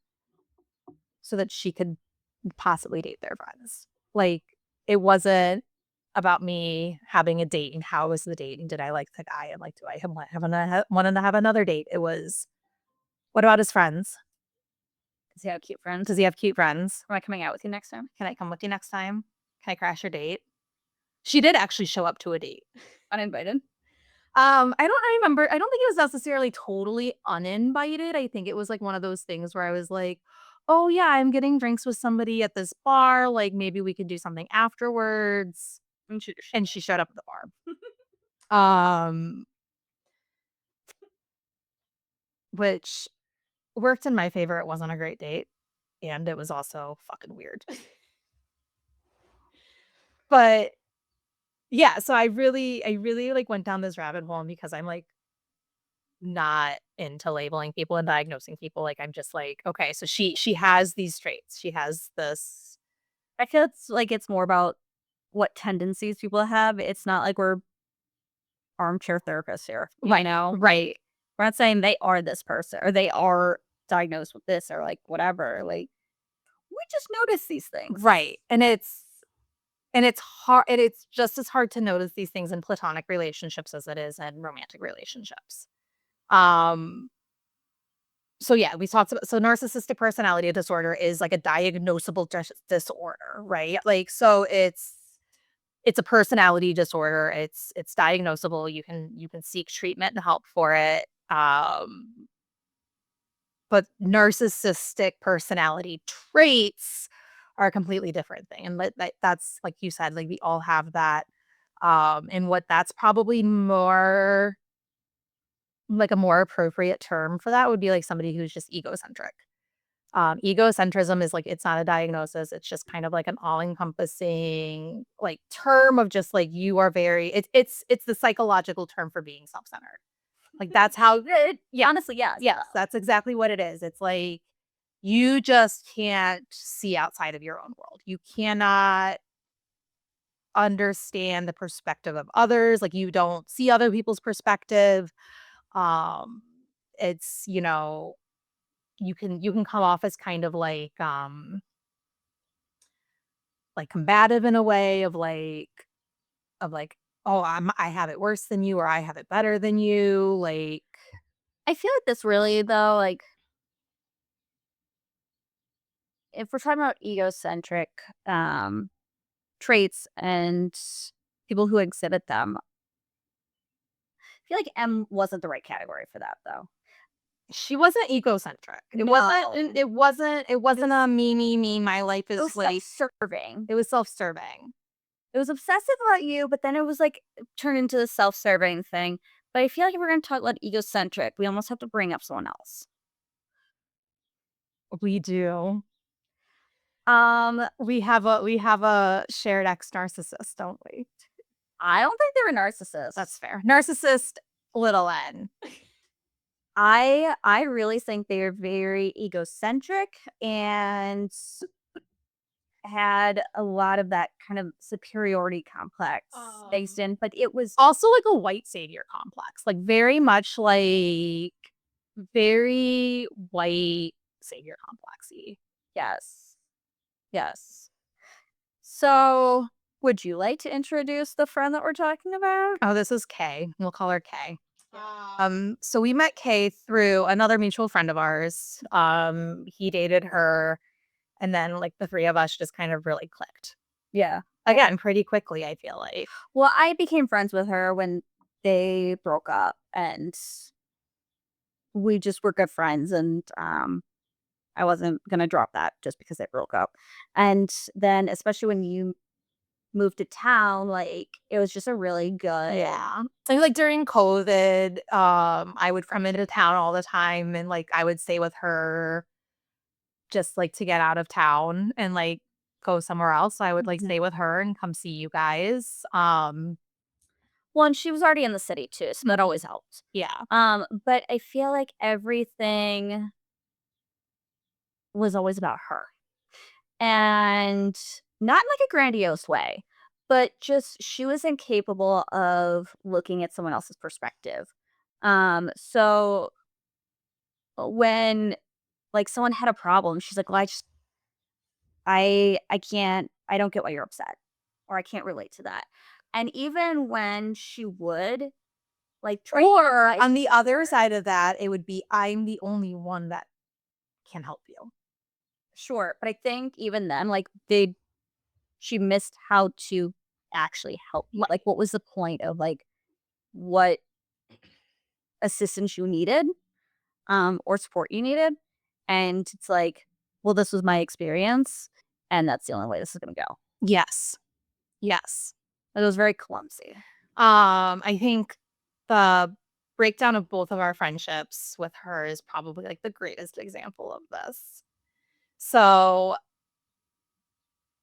so that she could possibly date their friends. Like it wasn't about me having a date and how was the date and did I like the guy and like do I wanted to have another date. It was what about his friends? Does he have cute friends? Does he have cute friends? Am I coming out with you next time? Can I come with you next time? Can I crash your date? She did actually show up to a date. Uninvited? I remember I don't think it was necessarily totally uninvited. I think it was like one of those things where I was like, "Oh yeah, I'm getting drinks with somebody at this bar, like maybe we could do something afterwards." And she showed up at the bar. Which worked in my favor. It wasn't a great date and it was also fucking weird. But yeah, so I really like went down this rabbit hole because I'm like not into labeling people and diagnosing people. Like I'm just like, okay, so she has these traits. She has this. I feel it's more about what tendencies people have. It's not like we're armchair therapists here. You Right. know? Right. We're not saying they are this person or they are diagnosed with this or like whatever. Like we just notice these things. Right. And it's hard and it's just as hard to notice these things in platonic relationships as it is in romantic relationships. Um so yeah, we talked about so narcissistic personality disorder is like a diagnosable disorder, right? Like so it's a personality disorder. It's diagnosable. You can seek treatment and help for it. But narcissistic personality traits are a completely different thing. And that's like you said, like we all have that. And what that's probably more like a more appropriate term for that would be like somebody who's just egocentric. Egocentrism is like it's not a diagnosis. It's just kind of like an all-encompassing like term of just like you are very it's the psychological term for being self-centered. Like that's how Yeah, honestly, yes. yes, that's exactly what it is. It's like you just can't see outside of your own world. You cannot understand the perspective of others, like, you don't see other people's perspective. Um, it's, you can come off as kind of like combative in a way of like, "Oh, I have it worse than you," or "I have it better than you," like. I feel like this really though, like if we're talking about egocentric traits and people who exhibit them, I feel like M wasn't the right category for that though. She wasn't egocentric. It No. wasn't it wasn't a me, me, me, my life It is was like. self-serving. It was self-serving. It was obsessive about you, but then it was like turned into the self-serving thing. But I feel like if we're going to talk about egocentric, we almost have to bring up someone else. We do. Um, We have a shared ex-narcissist, don't we? I don't think they were narcissists. That's fair. Narcissist, little n. I really think they were very egocentric and had a lot of that kind of superiority complex based in, but it was Also, like, a white savior complex, like, very much like very white savior complexy. yes. Yes. So, would you like to introduce the friend that we're talking about? Oh, this is Kay. We'll call her Kay. So we met Kay through another mutual friend of ours. He dated her, and then, like, the 3 of us just kind of really clicked. Yeah. Again, pretty quickly, I feel like. Well, I became friends with her when they broke up, and we just were good friends, and I wasn't gonna drop that just because they broke up. And then, especially when you moved to town, like it was just a really good. Yeah. So, like, during COVID, I would come into town all the time, and, like, I would stay with her just, like, to get out of town and, like, go somewhere else. So I would, like, Mhm. stay with her and come see you guys. Well, and she was already in the city too, so that always helped. Yeah. But I feel like everything was always about her. And not in like a grandiose way, but just she was incapable of looking at someone else's perspective. So when like someone had a problem, she's like, "Well, I can't I don't get why you're upset, or I can't relate to that." And even when she would like try, Or on the other side of that, it would be, I'm the only one that can help you. sure, but I think even then, like she missed how to actually help you. Like, what was the point of like what assistance you needed, or support you needed? And it's like, well, this was my experience, and that's the only way this is gonna go. Yes. Yes. It was very clumsy. I think the breakdown of both of our friendships with her is probably, like, the greatest example of this. So,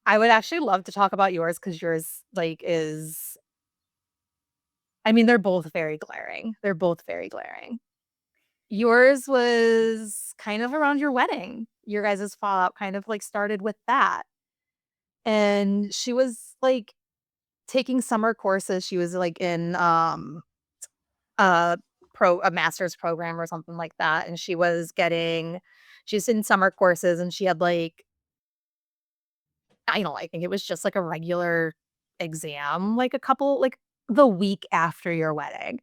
I would actually love to talk about yours because yours, like, is I mean, they're both very glaring. They're both very glaring. Yours was kind of around your wedding. Your guys' fallout kind of, like, started with that, and she was, like, taking summer courses. She was, like, in, a a master's program or something like that, and she's in summer courses, and she had, like, I think it was just, like, a regular exam, like, the week after your wedding,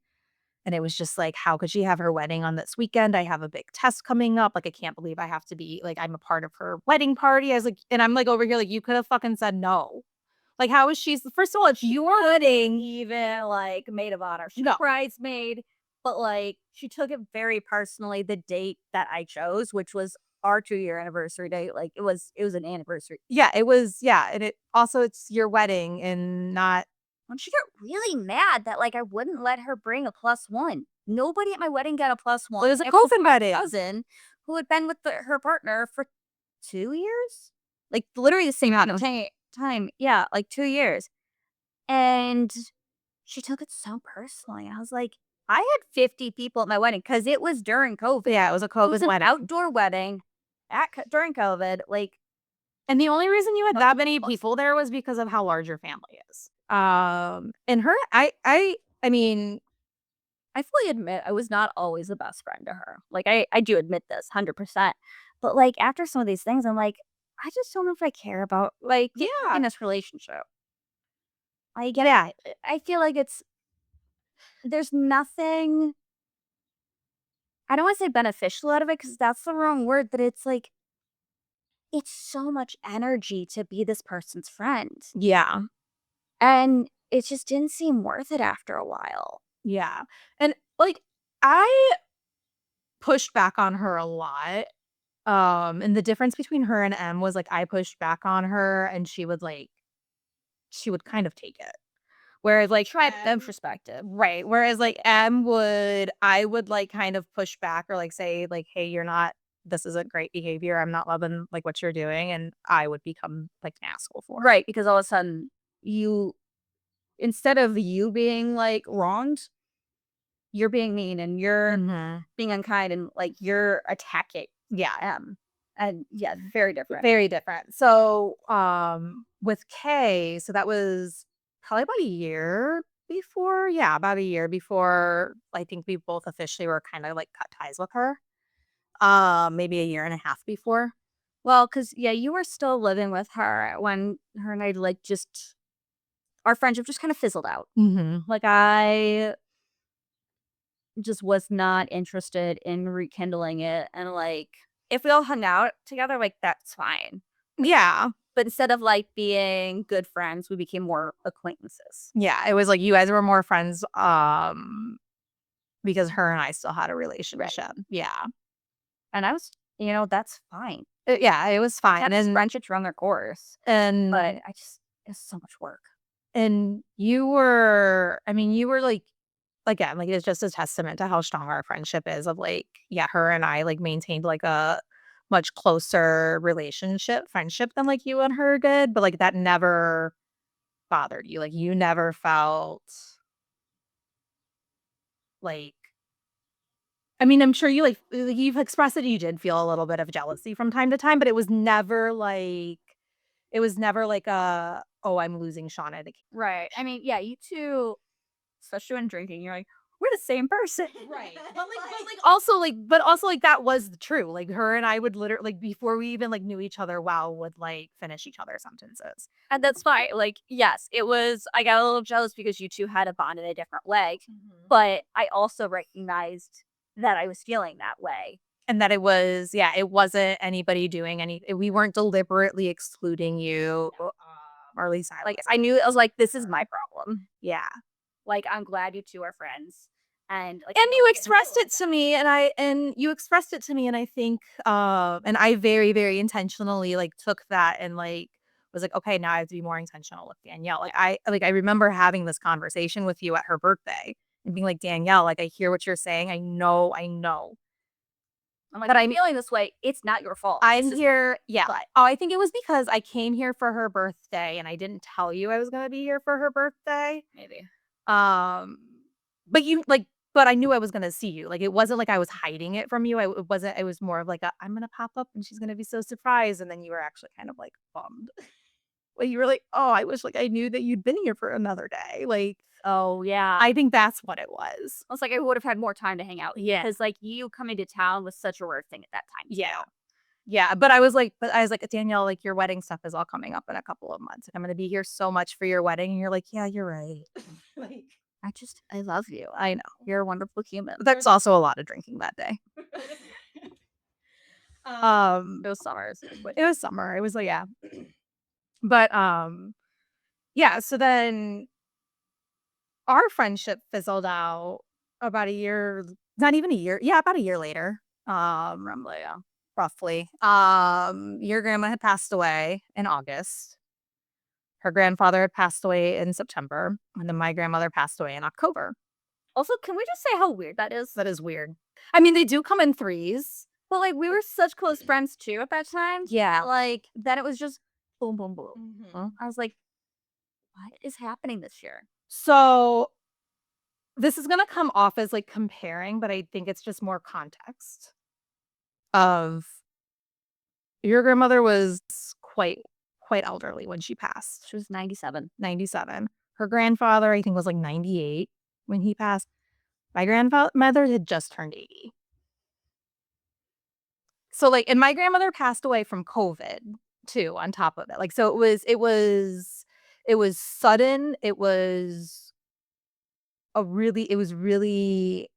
and it was just like, how could she have her wedding on this weekend? I have a big test coming up, like, I can't believe I have to be like, I'm a part of her wedding party. I was like, and I'm, like, over here, like, you could have fucking said no. Like, how is she first of all, it's your Wedding, even like maid of honor. She's no. bridesmaid, but like she took it very personally. The date that I chose, which was our 2-year anniversary date, like it was an anniversary. Yeah, it was, yeah, and it also it's your wedding and not. And she got really mad that like I wouldn't let her bring a plus one. Nobody at my wedding got a plus one. Well, it was a Except for COVID my wedding. cousin who had been with her partner for 2 years, like literally the same amount of time. Yeah, like 2 years. And she took it so personally. I was like, I had 50 people at my wedding because it was during COVID. Yeah, it was a It was COVID an wedding. outdoor wedding during COVID. Like, And the only reason you had that many people there was because of how large your family is. And her, I mean, I fully admit I was not always the best friend to her. Like, I do admit this 100%. But, like, after some of these things, I'm like, I just don't know if I care about, like, yeah, in this relationship. Like, yeah, I feel like there's nothing, I don't wanna say beneficial out of it because that's the wrong word, but it's like, it's so much energy to be this person's friend. yeah, And it just didn't seem worth it after a while. yeah. And like, I pushed back on her a lot. And the difference between her and M was like I pushed back on her and she would kind of take it. Whereas like Try them M, perspective. right. Whereas like I would like kind of push back or like say like, hey, this isn't great behavior. I'm not loving like what you're doing. And I would become like an asshole for it. Right, because all of a sudden you, instead of you being, like, wronged, you're being mean and you're Mhm. being unkind and, like, you're attacking Yeah. them. And yeah, very different. Very different. So, with K, so that was probably about a year before, yeah, about a year before I think we both officially were kind of like cut ties with her. Maybe a year and a half before. Well, because yeah, you were still living with her when her and I, like, just our friendship just kinda fizzled out. Mhm. Like, I just was not interested in rekindling it, and, like, if we all hung out together, like, that's fine. Yeah. But instead of, like, being good friends, we became more acquaintances. Yeah, it was like you guys were more friends because her and I still had a Right. relationship. Yeah. And I was, that's fine. Yeah, it was fine. Kept friendships run their course, but And I just, it's so much work. and you were, I mean, you were like, again, like, it's just a testament to how strong our friendship is of, like, yeah, her and I, like, maintained, like, a much closer friendship than, like, you and her did, but, like, that never bothered you, like, you never felt like I mean, I'm sure you've expressed that you did feel a little bit of jealousy from time to time, but it was never like a, "Oh, I'm losing Shauna to." Right. I mean, yeah, you two, especially when drinking, you're like, we're the same person. Right. But also, like, that was true. Like, her and I would literally like, before we even, like, knew each other well, would, like, finish each other's sentences. And that's fine. Like, yes, it was, I got a little jealous because you two had a bond in a different way, Mhm. but I also recognized that I was feeling that way. And that it was yeah, it wasn't anybody doing we weren't deliberately excluding you, or at least I Like, I wasn't. knew, I was like, this is my problem. Yeah. Like, I'm glad you two are friends. And like, And I know you we're getting expressed into it to me, and you expressed it to me, and I think, and I very, very intentionally, like, took that and, like, was like, "Okay, now I have to be more intentional with Danielle." I remember having this conversation with you at her birthday and being like, "Danielle, like, I hear what you're saying. I know I'm like, that I'm feeling this way. It's not your fault. I'm This is, here." Yeah. but Oh, I think it was because I came here for her birthday, and I didn't tell you I was gonna be here for her birthday. maybe. Um, but I knew I was gonna see you. Like, it wasn't like I was hiding it from you. It wasn't it was more of like I'm gonna pop up and she's gonna be so surprised, and then you were actually kind of, like, bummed. Like, you were like, "Oh, I wish, like, I knew that you'd been here for another day." Like, Oh, yeah. I think that's what it was. I was like, I would have had more time to hang out with you Yeah. because, like, you coming to town was such a rare thing at that time, too. Yeah. Yeah, but I was like, "Danielle, like, your wedding stuff is all coming up in a couple of months. Like, I'm gonna be here so much for your wedding." And you're like, "Yeah, you're right." Like, I love you. I know. You're a wonderful human. There's also a lot of drinking that day. It was summers. But it was summer. It was like, yeah. But, yeah, so then our friendship fizzled out about a year, not even a year. Yeah, about a year later. Probably, yeah. Roughly. Your grandma had passed away in August. Her grandfather had passed away in September, and then my grandmother passed away in October. Also, can we just say how weird that is? That is weird. I mean, they do come in threes. But, like, we were such close friends, too, at that time. Yeah. Like, then it was just boom, boom, boom. Mhm. I was like, what is happening this year? So this is gonna come off as like comparing, but I think it's just more context of your grandmother was quite elderly when she passed, She was 97. 97. Her grandfather, I think, was like 98 when he passed. My grandmother had just turned 80. So, like, and my grandmother passed away from COVID too, on top of it. Like, so it was sudden. It was really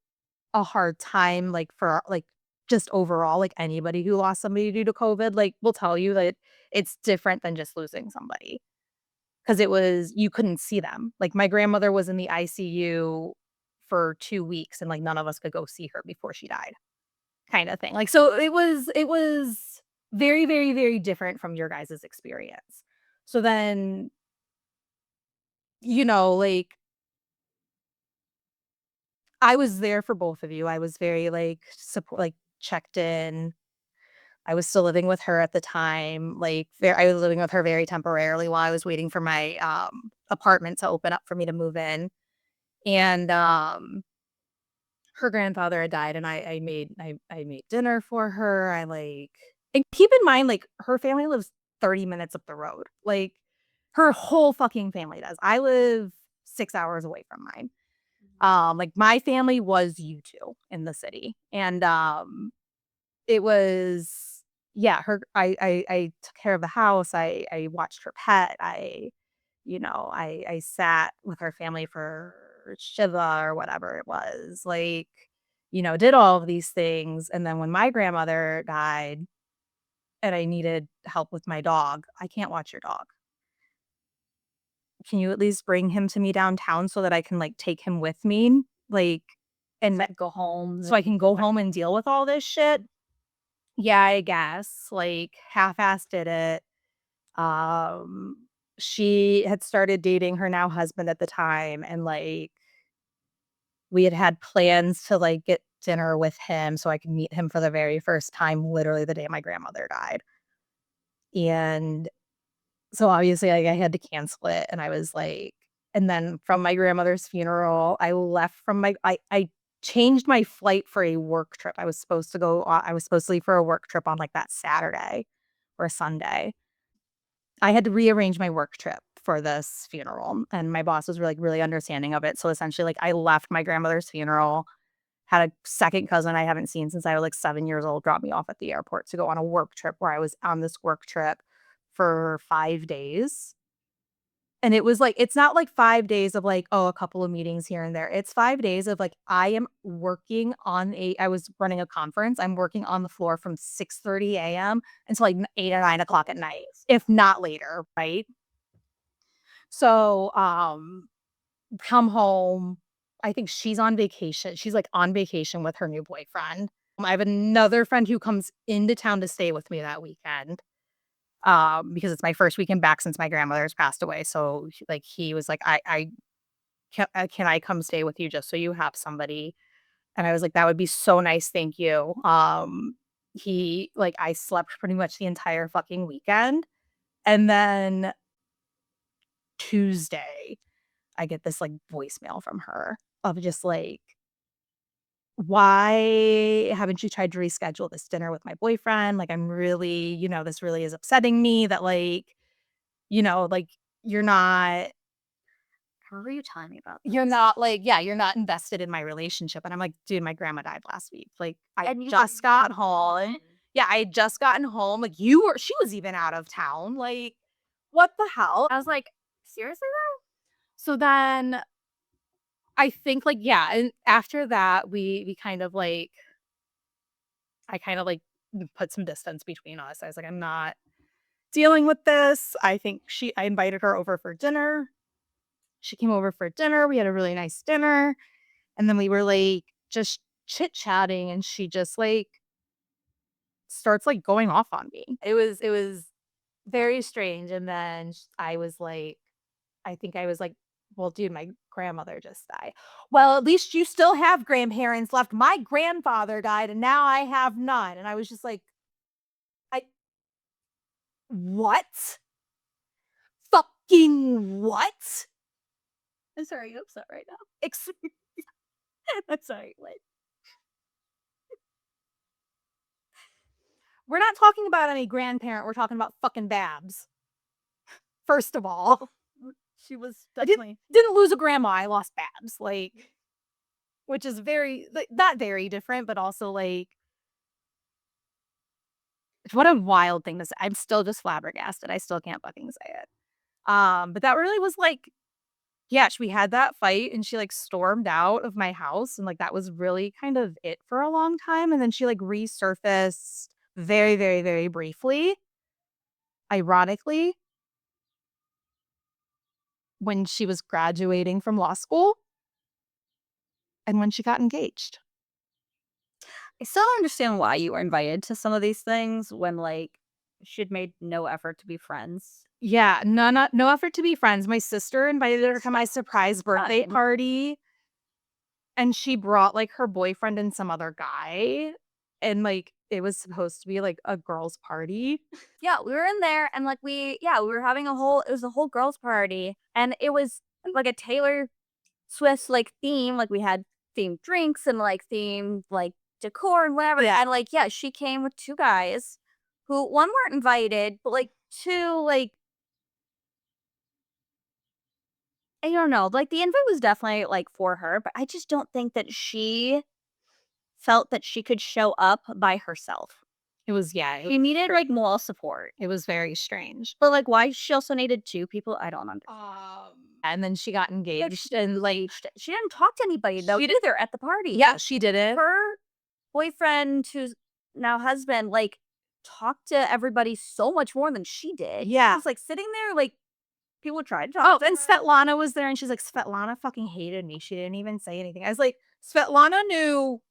a hard time, like, for, like, just overall, like, anybody who lost somebody due to COVID, like, will tell you that it's different than just losing somebody, 'cause you couldn't see them. Like, my grandmother was in the ICU for 2 weeks, and, like, none of us could go see her before she died, kinda thing. Like, so it was very, very, very different from your guys' experience. So then, like, I was there for both of you. I was very, like, checked in. I was still living with her at the time, like, I was living with her very temporarily while I was waiting for my, apartment to open up for me to move in, and, her grandfather had died, and I made dinner for her. And keep in mind, like, her family lives 30 minutes up the road, like, her whole fucking family does. I live 6 hours away from mine. Like, my family was U2 in the city, and, it was yeah, I took care of the house, I watched her pet, I sat with her family for Shiva or whatever it was, like, did all of these things, and then when my grandmother died and I needed help with my dog, "I can't watch your dog. Can you at least bring him to me downtown so that I can, like, take him with me?" Like, and Go home. so I can go home and deal with all this shit? Yeah, I guess, like, half-assed did it. Um, she had started dating her now husband at the time, and, like, we had plans to, like, get dinner with him so I could meet him for the very first time literally the day my grandmother died. And so, obviously, like, I had to cancel it, and I was like and then from my grandmother's funeral, I left from my I changed my flight for a work trip. I was supposed to leave for a work trip on, like, that Saturday or Sunday. I had to rearrange my work trip for this funeral, and my boss was, like, really understanding of it. So, essentially, like, I left my grandmother's funeral, had a second cousin I haven't seen since I was, like, 7 years old, drop me off at the airport to go on a work trip where I was on this work trip for 5 days. And it was, like, it's not, like, 5 days of, like, oh, a couple of meetings here and there. It's 5 days of, like, I was running a conference. I'm working on the floor from 6:30 AM until, like, 8 or 9 o'clock at night, if not later, right? So, come home. I think she's on vacation. She's, like, on vacation with her new boyfriend. I have another friend who comes into town to stay with me that weekend, because it's my first weekend back since my grandmother's passed away. So, like, he was like, can I come stay with you just so you have somebody?" And I was like, "That would be so nice, thank you." I slept pretty much the entire fucking weekend, and then Tuesday, I get this, like, voicemail from her of just like, "Why haven't you tried to reschedule this dinner with my boyfriend? Like, I'm really this really is upsetting me that, like, like, you're not I remember you telling me about you're this. not, like yeah, you're not invested in my relationship." And I'm like, "Dude, my grandma died last week. Like, I And you just got home." Yeah, I had just gotten home. Like, she was even out of town. Like, what the hell? I was like, "Seriously So then I think, like, yeah, and after that, we kind of, like I kind of, like, put some distance between us. I was like, "I'm not dealing with this." I invited her over for dinner. She came over for dinner. We had a really nice dinner, and then we were, like, just chit-chatting, and she just, like, starts, like, going off on me. It was very strange, and then I think I was like, "Well, dude, my grandmother just died." "Well, at least you still have grandparents left. My grandfather died, and now I have none." And I was just like, "I what? Fucking what?" I'm sorry, I'm upset right now. Ex I'm sorry, what? We're not talking about any grandparent, we're talking about fucking Babs, first of all. She was I definitely didn't lose a grandma, I lost Babs, like, which is very like, not very different, but also, like, what a wild thing to say. I'm still just flabbergasted, I still can't fucking say it. But that really was, like yeah, we had that fight, and she, like, stormed out of my house, and, like, that was really kind of it for a long time, and then she, like, resurfaced very, very, very briefly, ironically, when she was graduating from law school and when she got engaged. I still don't understand why you were invited to some of these things when, like, she'd made no effort to be friends. Yeah, no effort to be friends. My sister invited her to my surprise birthday Fine. party, and she brought, like, her boyfriend and some other guy, and, like, it was supposed to be, like, a girls' party. Yeah, we were in there and, like, we were having a whole it was a whole girls' party, and it was, like, a Taylor Swift, like, theme, like, we had themed drinks and, like, themed, like, decor and whatever, Yeah. and, like, yeah, she came with 2 guys who 1 weren't invited, but, like, 2, like I don't know, like, the invite was definitely, like, for her, but I just don't think that she felt that she could show up by herself. It was yeah, She needed, like, moral support, it was very strange. but, like, why she also needed 2 people, I don't understand. And then she got Like, engaged and, like she didn't talk to anybody, though, she did either at the party. yeah, she did it. Her boyfriend, who's now husband, like, talked to everybody so much more than she did. She Yeah. was, like, sitting there, like, people tried to Oh, talk to and her. Svetlana was there, and she's like, "Svetlana fucking hated me, she didn't even say anything." I was like, "Svetlana knew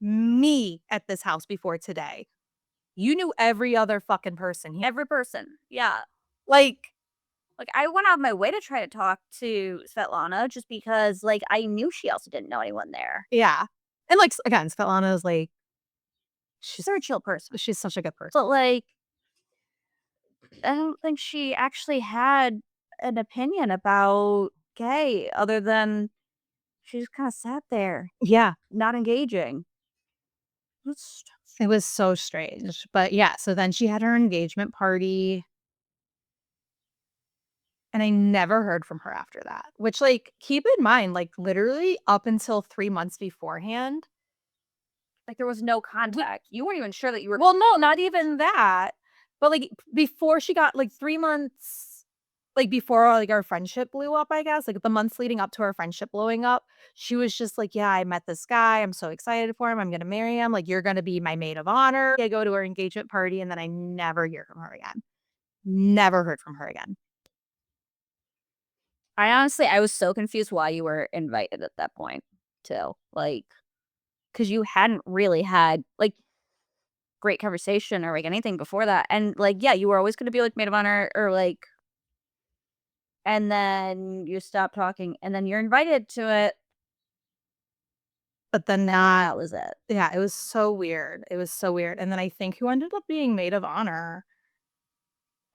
me at this house before today. You knew every other fucking person here." Every person, yeah. Like Like, I went out of my way to try to talk to Svetlana just because, like, I knew she also didn't know anyone there. yeah. And, like, again, Svetlana is, like she's She's a chill person. she's such a good person. But, like, I don't think she actually had an opinion about gay other than she just kinda sat there, Yeah. not engaging. That's It was so strange, but yeah, so then she had her engagement party, and I never heard from her after that, which, like, keep in mind, like, literally up until 3 months beforehand like, there was no contact. You weren't even sure that you were well, no, not even that, but, like, before she got like, 3 months like, before, like, our friendship blew up, I guess, like, the months leading up to our friendship blowing up, she was just like, "Yeah, I met this guy, I'm so excited for him, I'm gonna marry him, like, you're gonna be my maid of honor." I go to her engagement party, and then I never hear from her again. Never heard from her again. I was so confused why you were invited at that point too. Like, because you hadn't really had, like, great conversation or, like, anything before that, and, like, yeah, you were always gonna be, like, maid of honor or, like and then you stop talking, and then you're invited to it. But then not That was it. yeah, it was so weird, it was so weird, and then I think who ended up being maid of honor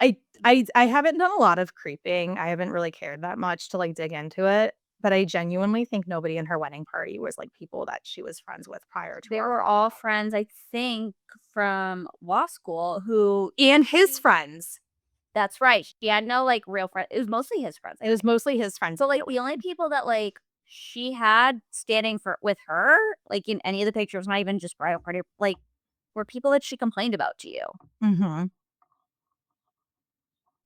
I haven't done a lot of creeping, I haven't really cared that much to, like, dig into it, but I genuinely think nobody in her wedding party was, like, people that she was friends with prior to They our were all friends, I think, from law school who and his friends. that's right, she had no, like, real friend it was mostly his friends, I It was think. mostly his friends. So, like, the only people that, like, she had standing for with her, like, in any of the pictures, not even just bridal party, like, were people that she complained about to you. Mhm.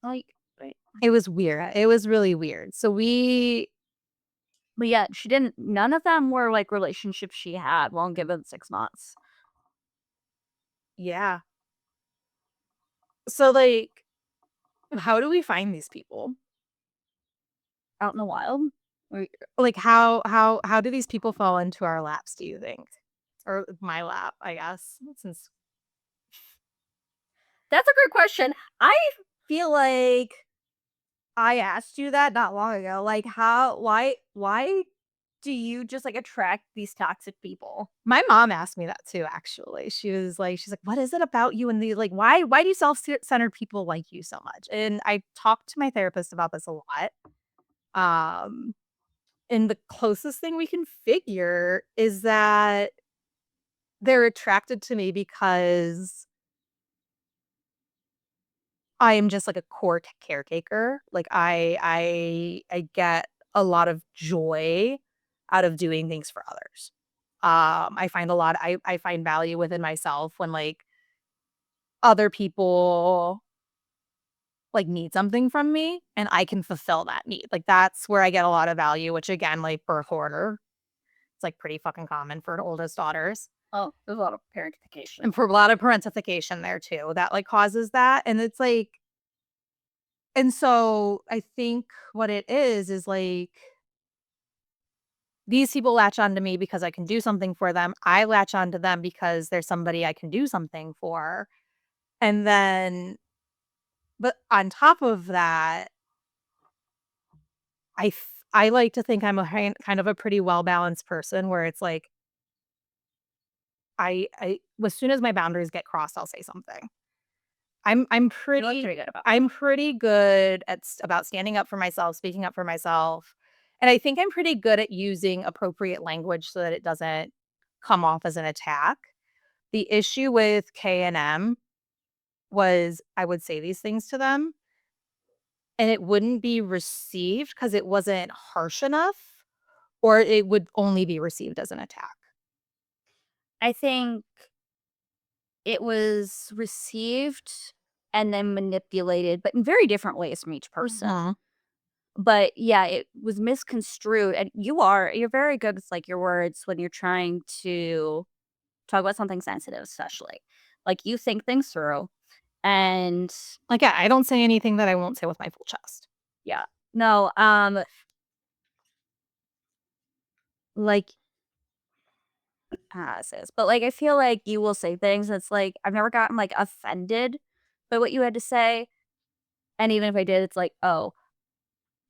Like, right. It was weird, it was really weird. So we But yeah, she didn't none of them were, like, relationships she had won't given 6 months. yeah. So, like, how do we find these people? Out in the wild. We like, how do these people fall into our laps, do you think? Or my lap, I guess, since That's a great question. I feel like I asked you that not long ago, like, how why do you just, like, attract these toxic people? my mom asked me that too, actually. She's like, "What is it about you and the like, why do self-centered people like you so much?" And I talked to my therapist about this a lot. Um, and the closest thing we can figure is that they're attracted to me because I am just like a core caretaker. Like I get a lot of joy out of doing things for others. I find I find value within myself when like other people like need something from me and I can fulfill that need. Like that's where I get a lot of value, which again, like birth order, it's like pretty fucking common for oldest daughters. Oh, there's a lot of parentification. And for a lot of parentification there too, that like causes that. And it's like, and so I think what it is like these people latch on to me because I can do something for them. I latch on to them because there's somebody I can do something for. And then, but on top of that, I like to think I'm a kind of a pretty well balanced person where it's like I as soon as my boundaries get crossed, I'll say something. I'm pretty pretty good about I'm pretty good at about standing up for myself, speaking up for myself, and I think I'm pretty good at using appropriate language so that it doesn't come off as an attack. The issue with K and M was I would say these things to them, and it wouldn't be received because it wasn't harsh enough, or it would only be received as an attack. I think it was received and then manipulated, but in very different ways from each person. Mhm. But yeah, it was misconstrued, and you're very good with, like, your words when you're trying to talk about something sensitive, especially. Like, you think things through, and Like, yeah, I don't say anything that I won't say with my full chest. yeah. No, like, sis, but, like, I feel like you will say things that's like, I've never gotten, like, offended by what you had to say, and even if I did, it's like, "Oh,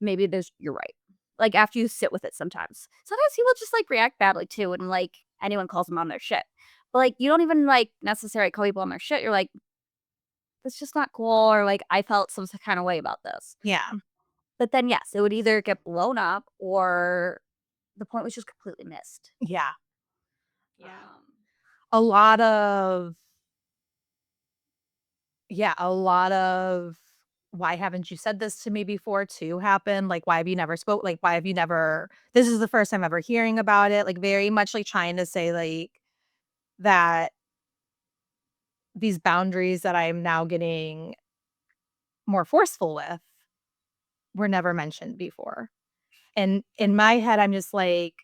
maybe there's you're right." Like, after you sit with it sometimes. Sometimes people just, like, react badly too when, like, anyone calls them on their shit. But, like, you don't even, like, necessarily call people on their shit. You're like, "It's just not cool," or, like, "I felt some kind of way about this." Yeah. But then, yes, it would either get blown up or the point was just completely missed. Yeah. Yeah. Um, A lot of yeah, a lot of, "Why haven't you said this to me before?" too happened, like, "Why have you never spoke like, why have you never this is the first time ever hearing about it," like, very much, like, trying to say, like, that these boundaries that I'm now getting more forceful with were never mentioned before. And in my head, I'm just like,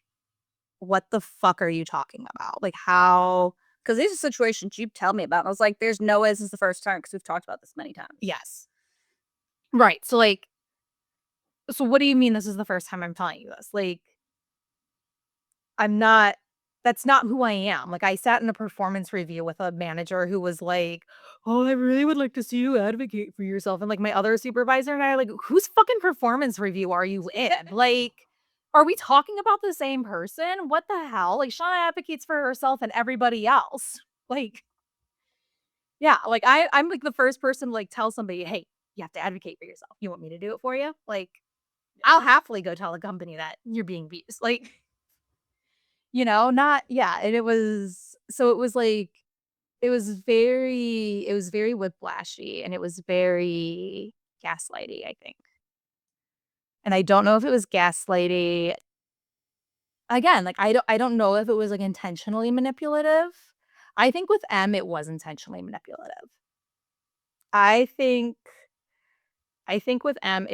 "What the fuck are you talking about?" Like, how 'Cause these are situations you tell me about, and I was like, "There's no way this is the first time because 'cause we've talked about this many times." Yes. Right, so, like so what do you mean this is the first time I'm telling you this? Like, I'm not that's not who I am. Like, I sat in a performance review with a manager who was like, "Oh, I really would like to see you advocate for yourself." And, like, my other supervisor and I are like, "Whose fucking performance review are you in?" Like, are we talking about the same person? What the hell? Like, Shauna advocates for herself and everybody else. Like, yeah, like, I'm, like, the first person to, like, tell somebody, "Hey, you have to advocate for yourself. You want me to do it for you?" Like, I'll happily go tell a company that you're being abused. Like, not yeah, and it was so it was like it was very whiplashy and it was very gaslighty, I think. And I don't know if it was gaslighty again, like, I don't know if it was, like, intentionally manipulative. I think with M, it was intentionally manipulative. I think I think with M,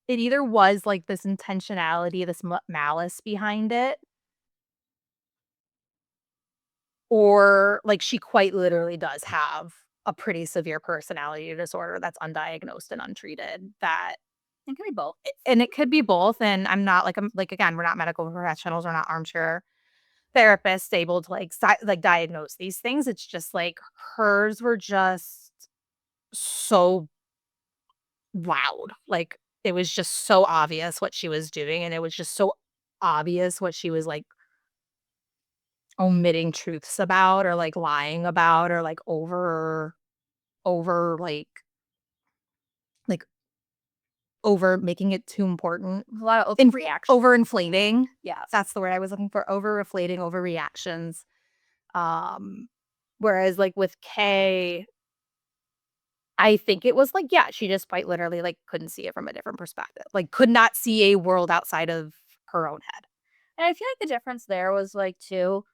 it either was, like, this intentionality, this malice behind it, or, like, she quite literally does have a pretty severe personality disorder that's undiagnosed and untreated that It could be both. and it could be both, and I'm not like, again, we're not medical professionals, we're not armchair therapists able to, like, like, diagnose these things. It's just, like, hers were just so loud. Like, it was just so obvious what she was doing, and it was just so obvious what she was, like, omitting truths about or, like, lying about or, like, over, like, over making it too important. A lot of In overreaction. overinflating. Yes. That's the word I was looking for, overinflating, overreactions. Um, Whereas, like, with K, I think it was like, yeah, she just quite literally, like, couldn't see it from a different perspective, like, could not see a world outside of her own head. And I feel like the difference there was, like, too,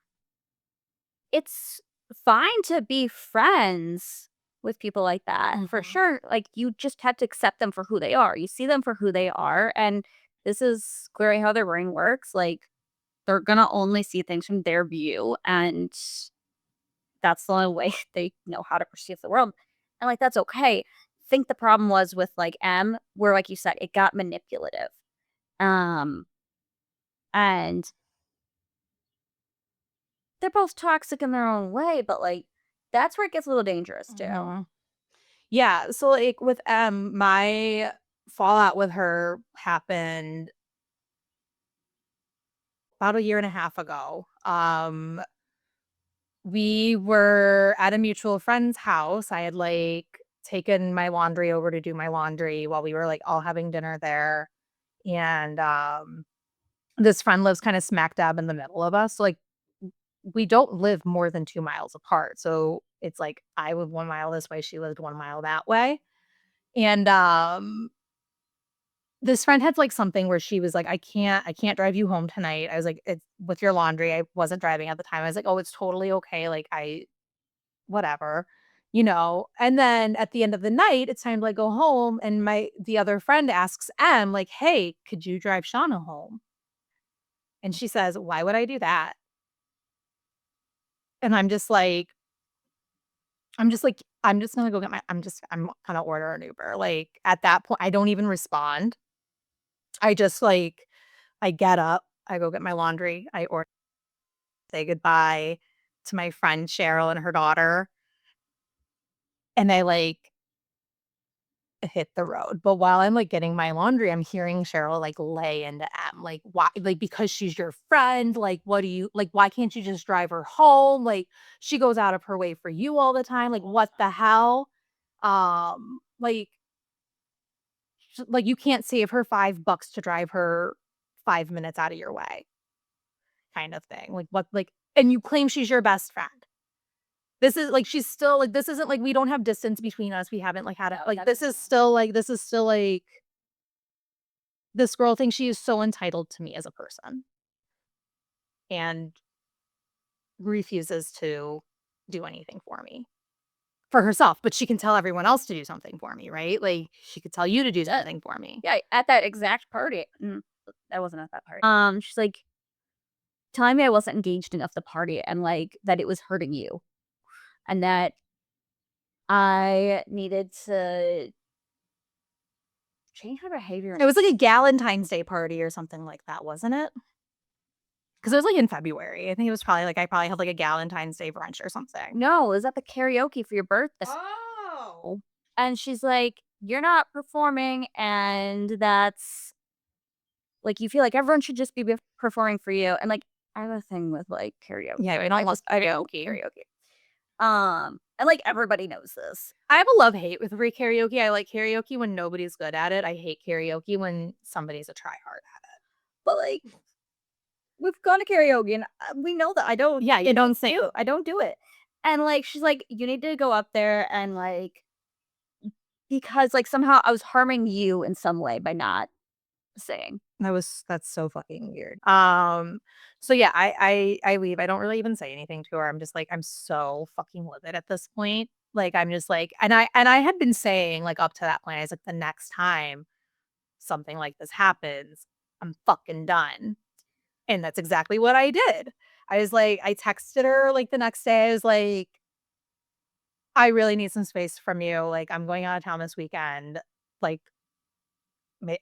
it's fine to be friends with people like that, for Mhm. sure. Like, you just have to accept them for who they are. You see them for who they are, and this is clearly how their brain works. Like, they're gonna only see things from their view, and that's the only way they know how to perceive the world. And, like, that's okay. I think the problem was with, like, M, where, like you said, it got manipulative. Um, and they're both toxic in their own way, but, like, that's where it gets a little dangerous too. Mhm. Yeah, so, like, with my fallout with her happened about a year and a half ago. We were at a mutual friend's house. I had, like, taken my laundry over to do my laundry while we were, like, all having dinner there, and, this friend lives kinda smack dab in the middle of us, so, like, we don't live more than 2 miles apart, so it's like I live 1 mile this way, she lived 1 mile that way, and, this friend had, like, something where she was like, I can't drive you home tonight." I was like, "It's with your laundry." I wasn't driving at the time. I was like, "Oh, it's totally okay, like, I whatever," and then at the end of the night, it's time to, like, go home, and the other friend asks M, like, "Hey, could you drive Shauna home?" And she says, "Why would I do that?" And I'm just gonna go get my I'm gonna order an Uber, like, at that point, I don't even respond. I just, like I get up, I go get my laundry, I order say goodbye to my friend Cheryl and her daughter, and I, like, hit the road. But while I'm, like, getting my laundry, I'm hearing Cheryl, like, lay into M, like, "Why like, because she's your friend, like, what do you like, why can't you just drive her home? Like, she goes out of her way for you all the time, like, what the hell?" Like like, you can't save her $5 to drive her 5 minutes out of your way, kind of thing. Like, what like and you claim she's your best friend. This is like, she's still like, this isn't like we don't have distance between us. We haven't, like, had a No, like, that's this is still, like this girl thinks she is so entitled to me as a person and refuses to do anything for me. For herself, but she can tell everyone else to do something for me, right? Like, she could tell you to do that. something for me. Yeah, at that exact party. I wasn't at that party. She's like telling me I wasn't engaged enough the party and like that it was hurting you and that I needed to change my behavior. It was like a Galentine's Day party or something like that, wasn't it? Because it was, like, in February. I think it was probably, like I probably had, like, a Galentine's Day brunch or something. No, it was at the karaoke for your birthday. Oh. And she's like, "You're not performing, and that's like you feel like everyone should just be performing for you." And like I have a thing with like karaoke. Yeah, I know I lost karaoke. Karaoke. And like everybody knows this. I have a love-hate with free karaoke. I like karaoke when nobody's good at it. I hate karaoke when somebody's a tryhard at it. But like we've gone to karaoke and we know that Yeah, you don't sing. I don't do it. And like she's like, you need to go up there and like because like somehow I was harming you in some way by not saying. That's so fucking weird. So yeah, I leave. I don't really even say anything to her. I'm just like, I'm so fucking livid at this point. Like, I'm just like, and I had been saying, like, up to that point, I was like, the next time something like this happens, I'm fucking done. And that's exactly what I did. I was like, I texted her like the next day. I was like, I really need some space from you. Like, I'm going out of town this weekend. Like,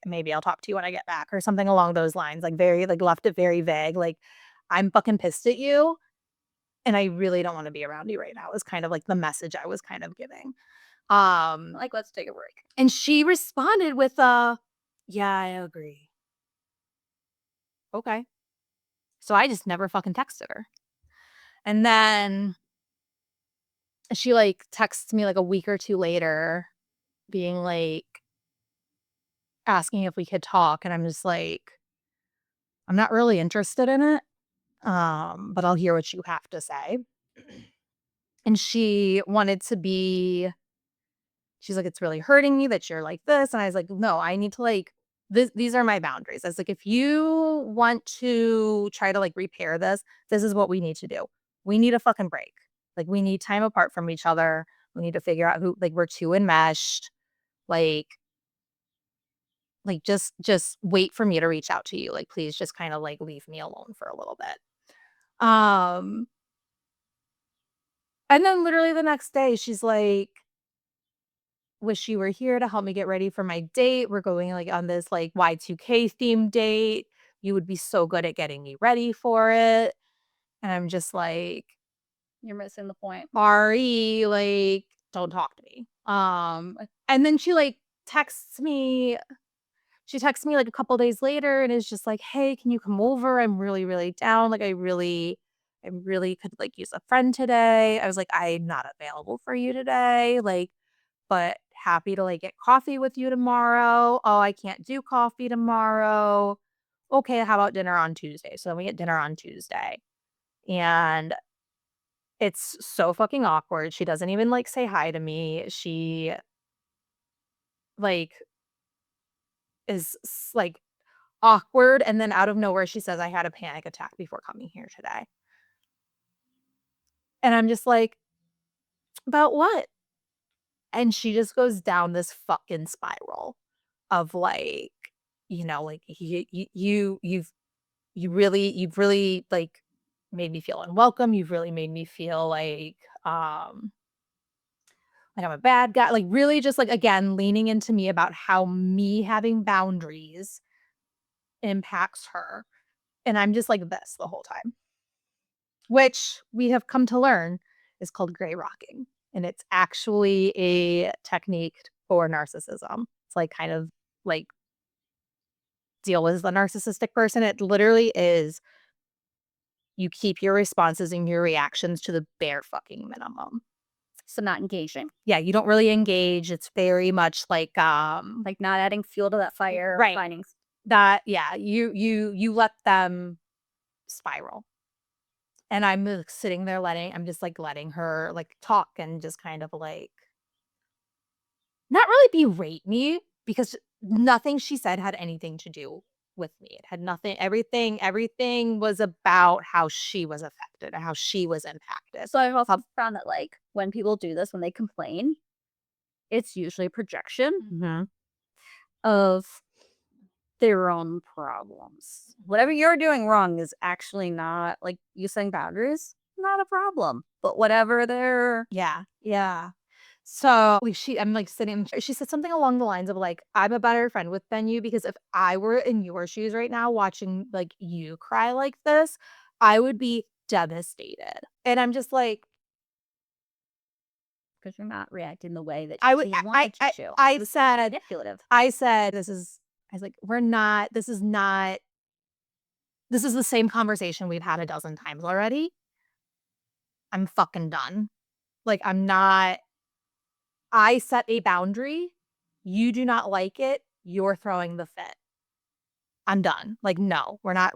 maybe I'll talk to you when I get back or something along those lines, like, very like, left it very vague, like, "I'm fucking pissed at you, and I really don't wanna be around you right now," is kind of, like, the message I was kind of giving. Um, Like, let's take a break. and she responded with a, "Yeah, I agree." Okay. So I just never fucking texted her. And then she, like, texts me, like, a week or 2 later being like asking if we could talk, and I'm just like, "I'm not really interested in it, but I'll hear what you have to say." And she wanted to be She's like, it's really hurting me that you're like this. And I was like, no, I need to like, these are my boundaries. I was like, if you want to try to like repair this, this is what we need to do. We need a fucking break. Like we need time apart from each other. We need to figure out who, like we're too enmeshed. Like just wait for me to reach out to you. Like please just kind of like leave me alone for a little bit. Um and then literally the next day she's like, wish you were here to help me get ready for my date. We're going like on this like Y2K themed date. You would be so good at getting me ready for it. And I'm just like, You're missing the point. Ari, like, don't talk to me. And then she like texts me. She texts me like a couple days later and is just like, hey, can you come over? I'm really, really down. Like, I really could like use a friend today. I was like, I'm not available for you today. Like, but happy to like get coffee with you tomorrow. Oh, I can't do coffee tomorrow. Okay, how about dinner on Tuesday? So then we get dinner on Tuesday. And it's so fucking awkward. She doesn't even like say hi to me. She like like awkward and then out of nowhere she says I had a panic attack before coming here today. And I'm just like, about what? And she just goes down this fucking spiral of like, like you've really like made me feel unwelcome. You've really made me feel um like I'm a bad guy. Like really just like again leaning into me about how me having boundaries impacts her. And I'm just like this the whole time, which we have come to learn is called gray rocking. And it's actually a technique for narcissism. It's like kind of like deal with the narcissistic person. It literally is you keep your responses and your reactions to the bare fucking minimum. So not engaging. Yeah, you don't really engage. It's very much like Like not adding fuel to that fire. right. Finding That yeah, you let them spiral. And I'm sitting there I'm just like letting her like talk and just kind of like not really berate me because nothing she said had anything to do with me. It had nothing, everything was about how she was affected and how she was impacted. So I've also found that like when people do this, when they complain, it's usually a projection Mhm. of their own problems. Whatever you're doing wrong is actually not like you setting boundaries, not a problem. But whatever they're Yeah, yeah. So like I'm like sitting, she said something along the lines of like, I'm a better friend with than you because if I were in your shoes right now watching like you cry like this, I would be devastated. And I'm just like, because you're not reacting the way that I would, she wanted you to. I It was said, manipulative. I was like, this is the same conversation we've had a dozen times already. I'm fucking done. Like, I set a boundary. You do not like it. You're throwing the fit. I'm done. Like, no, we're not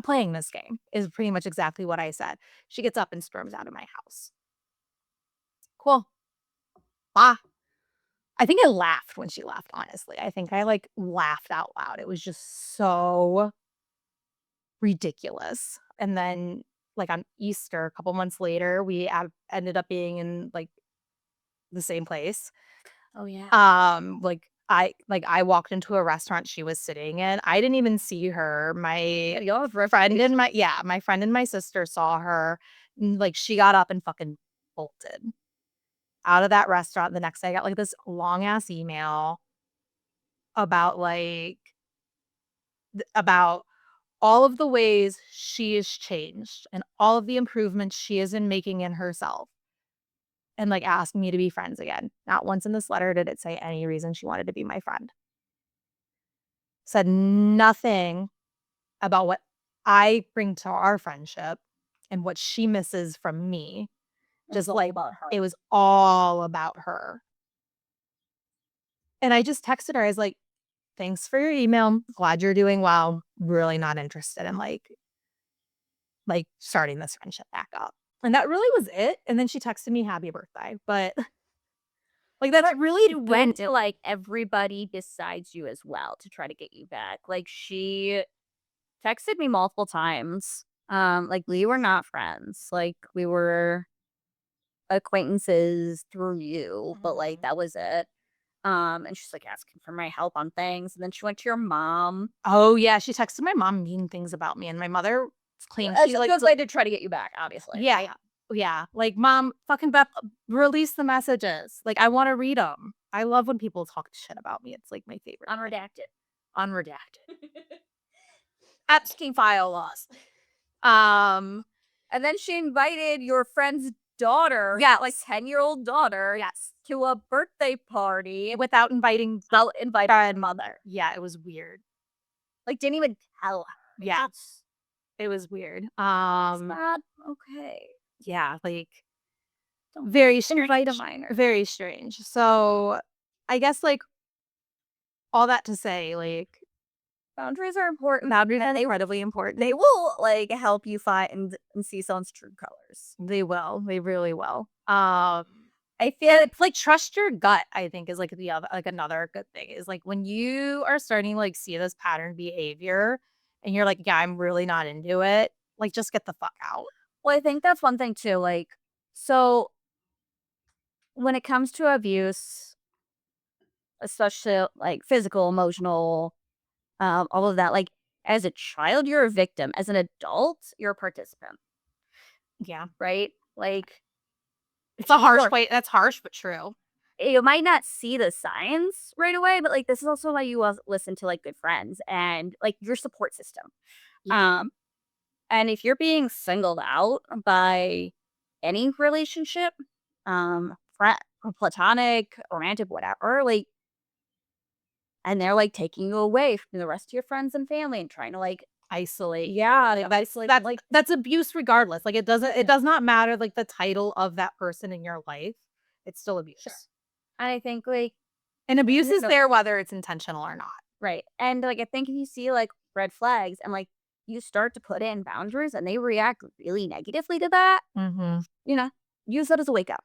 playing this game is pretty much exactly what I said. She gets up and storms out of my house. Cool. Bye. I think I laughed when she left, honestly. I think I like laughed out loud. It was just so ridiculous. And then like on Easter, a couple months later, we ended up being in like the same place. Oh yeah. I walked into a restaurant she was sitting in. I didn't even see her. Y'all have My friend and my sister saw her. Like she got up and fucking bolted out of that restaurant. The next day I got like this long ass email about about all of the ways she has changed and all of the improvements she is in making in herself and like asking me to be friends again. Not once in this letter did it say any reason she wanted to be my friend. Said nothing about what I bring to our friendship and what she misses from me. Just like about her. it was all about her. And I just texted her. I was like, thanks for your email. Glad you're doing well. Really not interested in like starting this friendship back up. And that really was it. And then she texted me happy birthday. But Like, that's really She went to, like, everybody besides you as well to try to get you back. Like, she texted me multiple times. Like, we were not friends. Like, we were acquaintances through you, but, like, Mhm. that was it. And she's, like, asking for my help on things, and then she went to your mom. Oh, yeah, she texted my mom mean things about me, and my mother claims As she, a like, good way to try to get you back, obviously. yeah, yeah, like, "Mom, fucking Beth, release the messages, like, I wanna read them." I love when people talk shit about me, it's, like, my favorite thing. Unredacted. Unredacted. Epstein file laws. Um, And then she invited your friend's daughter, like yes, 10-year-old daughter, yes, to a birthday party without inviting without inviting her mother. yeah, it was weird. Like, didn't even tell her. Like, Yeah, it was weird. that's not okay. Yeah, like, Don't very invite a strange, minor. very strange. So, I guess, like, all that to say, like, Boundaries are important, boundaries and are incredibly important. they will, like, help you find and see someone's true colors. They will, they really will. I feel And it's like trust your gut, I think is like the other like another good thing is like when you are starting to like see this pattern behavior and you're like, yeah, I'm really not into it, like just get the fuck out. well, I think that's one thing too, like, so when it comes to abuse, especially, like, physical, emotional, all of that, like, as a child, you're a victim. As an adult, you're a participant, Yeah. right? Like, It's a harsh sure, way. That's harsh, but true. you might not see the signs right away, but, like, this is also why you listen to, like, good friends and, like, your support system. Yeah. Um, and if you're being singled out by any relationship, friend, platonic, romantic, whatever, like, and they're, like, taking you away from the rest of your friends and family and trying to, like, Isolate. yeah, That's isolate, that's like, that's abuse regardless. Like it does not matter like the title of that person in your life. It's still sure. abuse. And I think, like, And abuse you is know, there whether it's intentional or not. right. And, like, I think if you see, like, red flags and, like, you start to put in boundaries and they react really negatively to that, Mhm. you know, use that as a wake up.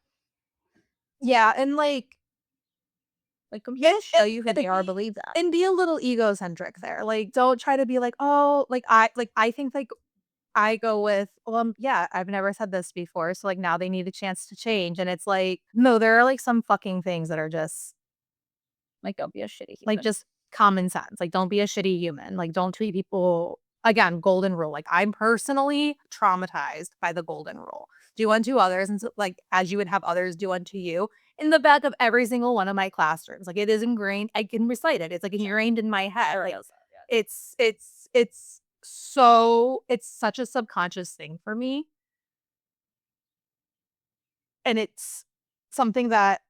Yeah, and like Like, I'm here And to show you who they are, be believe that. and be a little egocentric there, like, don't try to be like, "Oh," I think, like, I go with, "Well, yeah, I've never said this before, so, like, now they need a chance to change," and it's like, no, there are, like, some fucking things that are just, Like, don't be a shitty like, human. just common sense, like, don't be a shitty human, like, don't treat people again, golden rule, like, I'm personally traumatized by the golden rule. Do unto others and so like, as you would have others do unto you, in the back of every single one of my classrooms, like, it is ingrained, I can recite it, it's, like, Sure. ingrained in my head, Everybody like, knows that, yeah. it's such a subconscious thing for me, and it's something that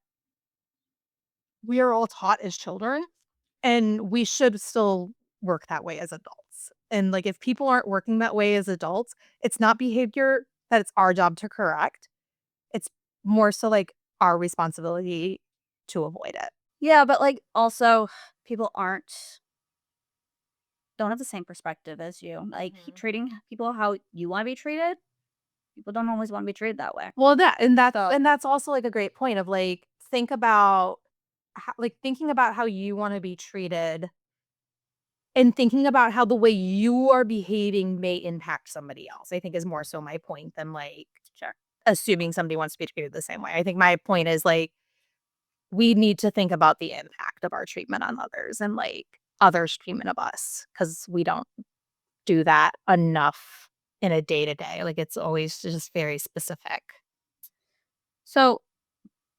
we are all taught as children, and we should still work that way as adults. And, like, if people aren't working that way as adults, it's not behavior that it's our job to correct. It's more so, like, our responsibility to avoid it. Yeah, but, like, also, people don't have the same perspective as you. Like, Mhm. treating people how you wanna be treated, people don't always wanna be treated that way. Well, So and that's also, like, a great point of, like, think about ho like, thinking about how you wanna be treated and thinking about how the way you are behaving may impact somebody else, I think is more so my point than, like, sure. assuming somebody wants to be treated the same way. I think my point is, like, we need to think about the impact of our treatment on others and, like, others' treatment of us because we don't do that enough in a day to day. Like, it's always just very specific. So,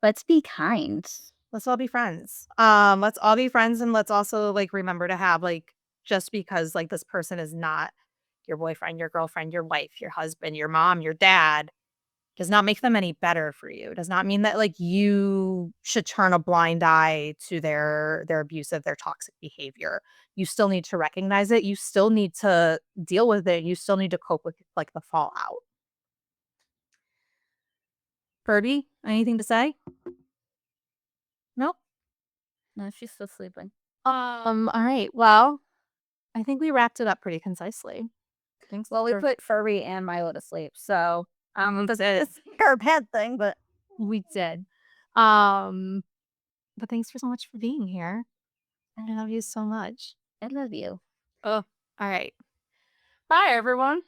let's be kind. Let's all be friends. Let's all be friends and let's also, like, remember to have, like, just because, like, this person is not your boyfriend, your girlfriend, your wife, your husband, your mom, your dad, does not make them any better for you. Does not mean that, like, you should turn a blind eye to their abusive, their toxic behavior. You still need to recognize it. You still need to deal with it. You still need to cope with, like, the fallout. Furby, anything to say? Nope. No, she's still sleeping. All right. Well, I think we wrapped it up pretty concisely. Thanks Well, we for put Furby and Milo to sleep, so, this is her pet thing, but we did. Um But thanks for so much for being here. I love you so much. I love you. Oh, all right. Bye, everyone.